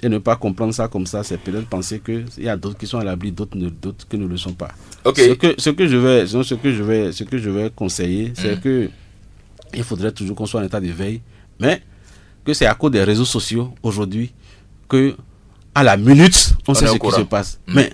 ne pas comprendre ça comme ça, c'est peut-être penser qu'il y a d'autres qui sont à l'abri, d'autres qui ne le sont pas. Okay. Ce que je vais conseiller, c'est que il faudrait toujours qu'on soit en état de veille, mais que c'est à cause des réseaux sociaux aujourd'hui que à la minute on sait ce qui se passe. Mais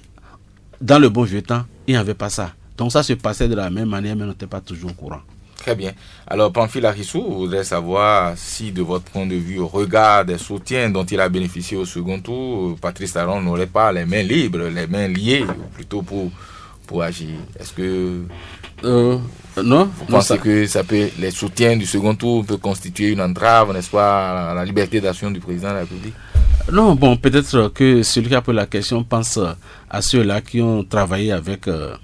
dans le bon vieux temps, il n'y avait pas ça. Donc ça se passait de la même manière, mais on n'était pas toujours au courant. Très bien. Alors, Pamphile Arissou, vous voudrez savoir si, de votre point de vue, au regard des soutiens dont il a bénéficié au second tour, Patrice Talon n'aurait pas les mains libres, les mains liées, ou plutôt pour agir. Est-ce que non, vous pensez que les soutiens du second tour peuvent constituer une entrave, n'est-ce pas, à la liberté d'action du président de la République? Non, bon, peut-être que celui qui a posé la question pense à ceux-là qui ont travaillé avec le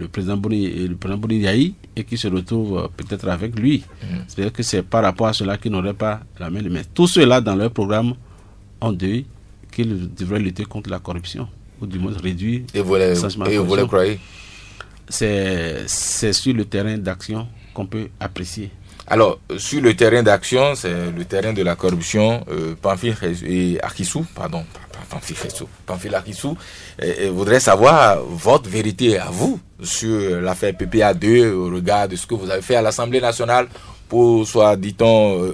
président Boni Yahi et qui se retrouvent peut-être avec lui. C'est-à-dire que c'est par rapport à ceux-là qui n'auraient pas la main. Mais tous ceux-là dans leur programme ont dit qu'ils devraient lutter contre la corruption, ou du moins réduire et vous le croyez? C'est sur le terrain d'action qu'on peut apprécier. Alors, sur le terrain d'action, c'est le terrain de la corruption. Pamphile Arissou voudrait savoir votre vérité à vous sur l'affaire PPA2 au regard de ce que vous avez fait à l'Assemblée nationale pour, soit dit-on,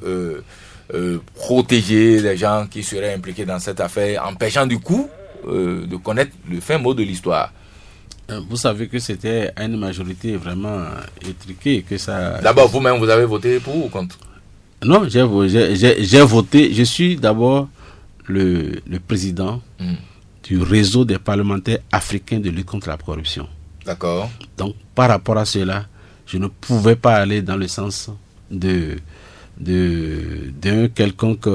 protéger les gens qui seraient impliqués dans cette affaire, empêchant du coup de connaître le fin mot de l'histoire. Vous savez que c'était une majorité vraiment étriquée. D'abord, vous-même, vous avez voté pour ou contre? Non, j'ai voté. Je suis d'abord le président du réseau des parlementaires africains de lutte contre la corruption. D'accord. Donc, par rapport à cela, je ne pouvais pas aller dans le sens d'un quelconque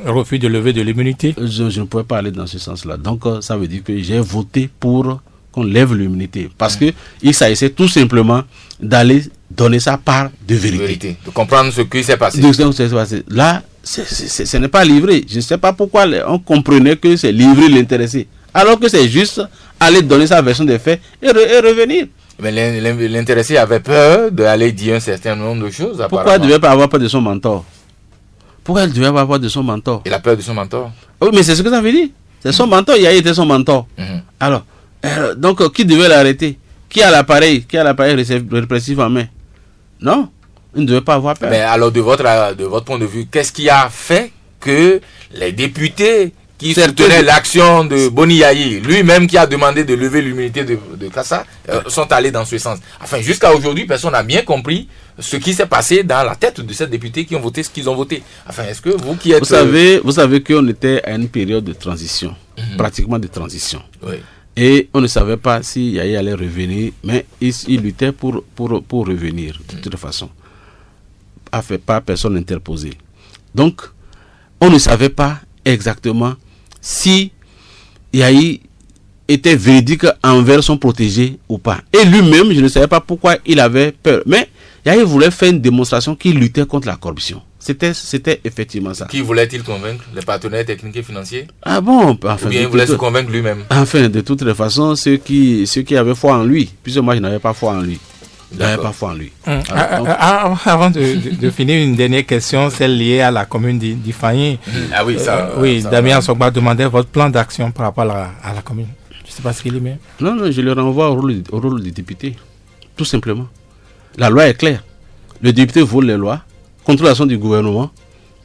refus de lever de l'immunité. Je ne pouvais pas aller dans ce sens-là. Donc, ça veut dire que j'ai voté pour qu'on lève l'immunité. Parce que il s'agissait tout simplement d'aller donner sa part de vérité. De comprendre ce qui s'est passé. Là, ce n'est pas livré. Je ne sais pas pourquoi on comprenait que c'est livrer l'intéressé. Alors que c'est juste aller donner sa version des faits et revenir. Mais l'intéressé avait peur d'aller dire un certain nombre de choses. Pourquoi il ne devait pas avoir peur de son mentor? Pourquoi elle devait avoir peur de son mentor? Il a peur de son mentor? Oui, mais c'est ce que ça veut dire. C'est son mentor, il a été son mentor. Alors, donc, qui devait l'arrêter? Qui a l'appareil répressif en main? Non. Ils ne devaient pas avoir peur. Mais alors, de votre point de vue, qu'est-ce qui a fait que les députés qui soutenaient l'action de Boni Yayi, lui-même qui a demandé de lever l'immunité de Kassa, sont allés dans ce sens? Enfin, jusqu'à aujourd'hui, personne n'a bien compris ce qui s'est passé dans la tête de ces députés qui ont voté ce qu'ils ont voté. Enfin, est-ce que vous qui êtes... Vous savez qu'on était à une période de transition, pratiquement de transition. Oui. Et on ne savait pas si Yayi allait revenir, mais il luttait pour revenir, de toute façon. Pas personne interposé. Donc, on ne savait pas exactement si Yayi était véridique envers son protégé ou pas. Et lui-même, je ne savais pas pourquoi il avait peur. Mais Yayi voulait faire une démonstration qu'il luttait contre la corruption. C'était effectivement ça. Qui voulait-il convaincre? Les partenaires techniques et financiers? Ah bon? Enfin, ou bien il voulait se convaincre lui-même? Enfin, de toutes les façons, ceux qui avaient foi en lui, puisque moi je n'avais pas foi en lui. Avant de finir, une dernière question, celle liée à la commune d'Ifani. Ah oui, ça. Damien Sogba demandait votre plan d'action par rapport à la commune. Je ne sais pas ce qu'il y met. Non, je le renvoie au rôle du député. Tout simplement. La loi est claire. Le député vole les lois, contrôle l'action du gouvernement,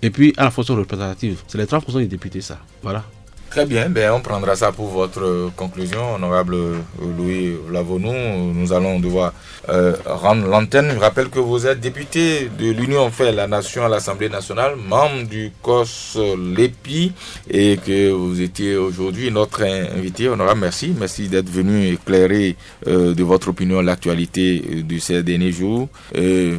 et puis à la fonction représentative. C'est les 3% des députés, ça. Voilà. Très bien, on prendra ça pour votre conclusion, honorable Louis Lavonou. Nous allons devoir rendre l'antenne. Je rappelle que vous êtes député de l'Union fait la Nation à l'Assemblée nationale, membre du COS LEPI, et que vous étiez aujourd'hui notre invité. Honorable, merci d'être venu éclairer de votre opinion l'actualité de ces derniers jours.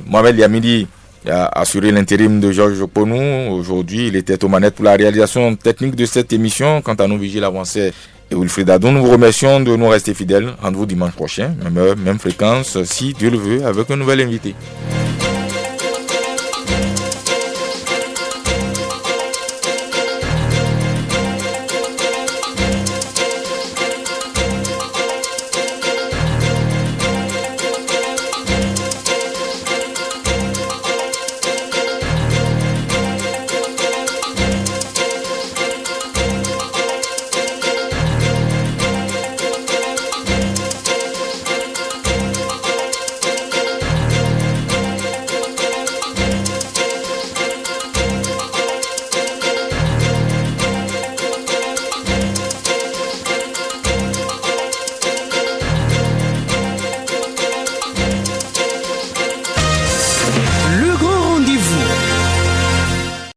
Mohamed Yamidi a assuré l'intérim de Georges Ponou. Aujourd'hui, il était aux manettes pour la réalisation technique de cette émission. Quant à nous, Vigile Avancé et Wilfried Adon, nous vous remercions de nous rester fidèles. Rendez-vous dimanche prochain, même heure, même fréquence, si Dieu le veut, avec un nouvel invité.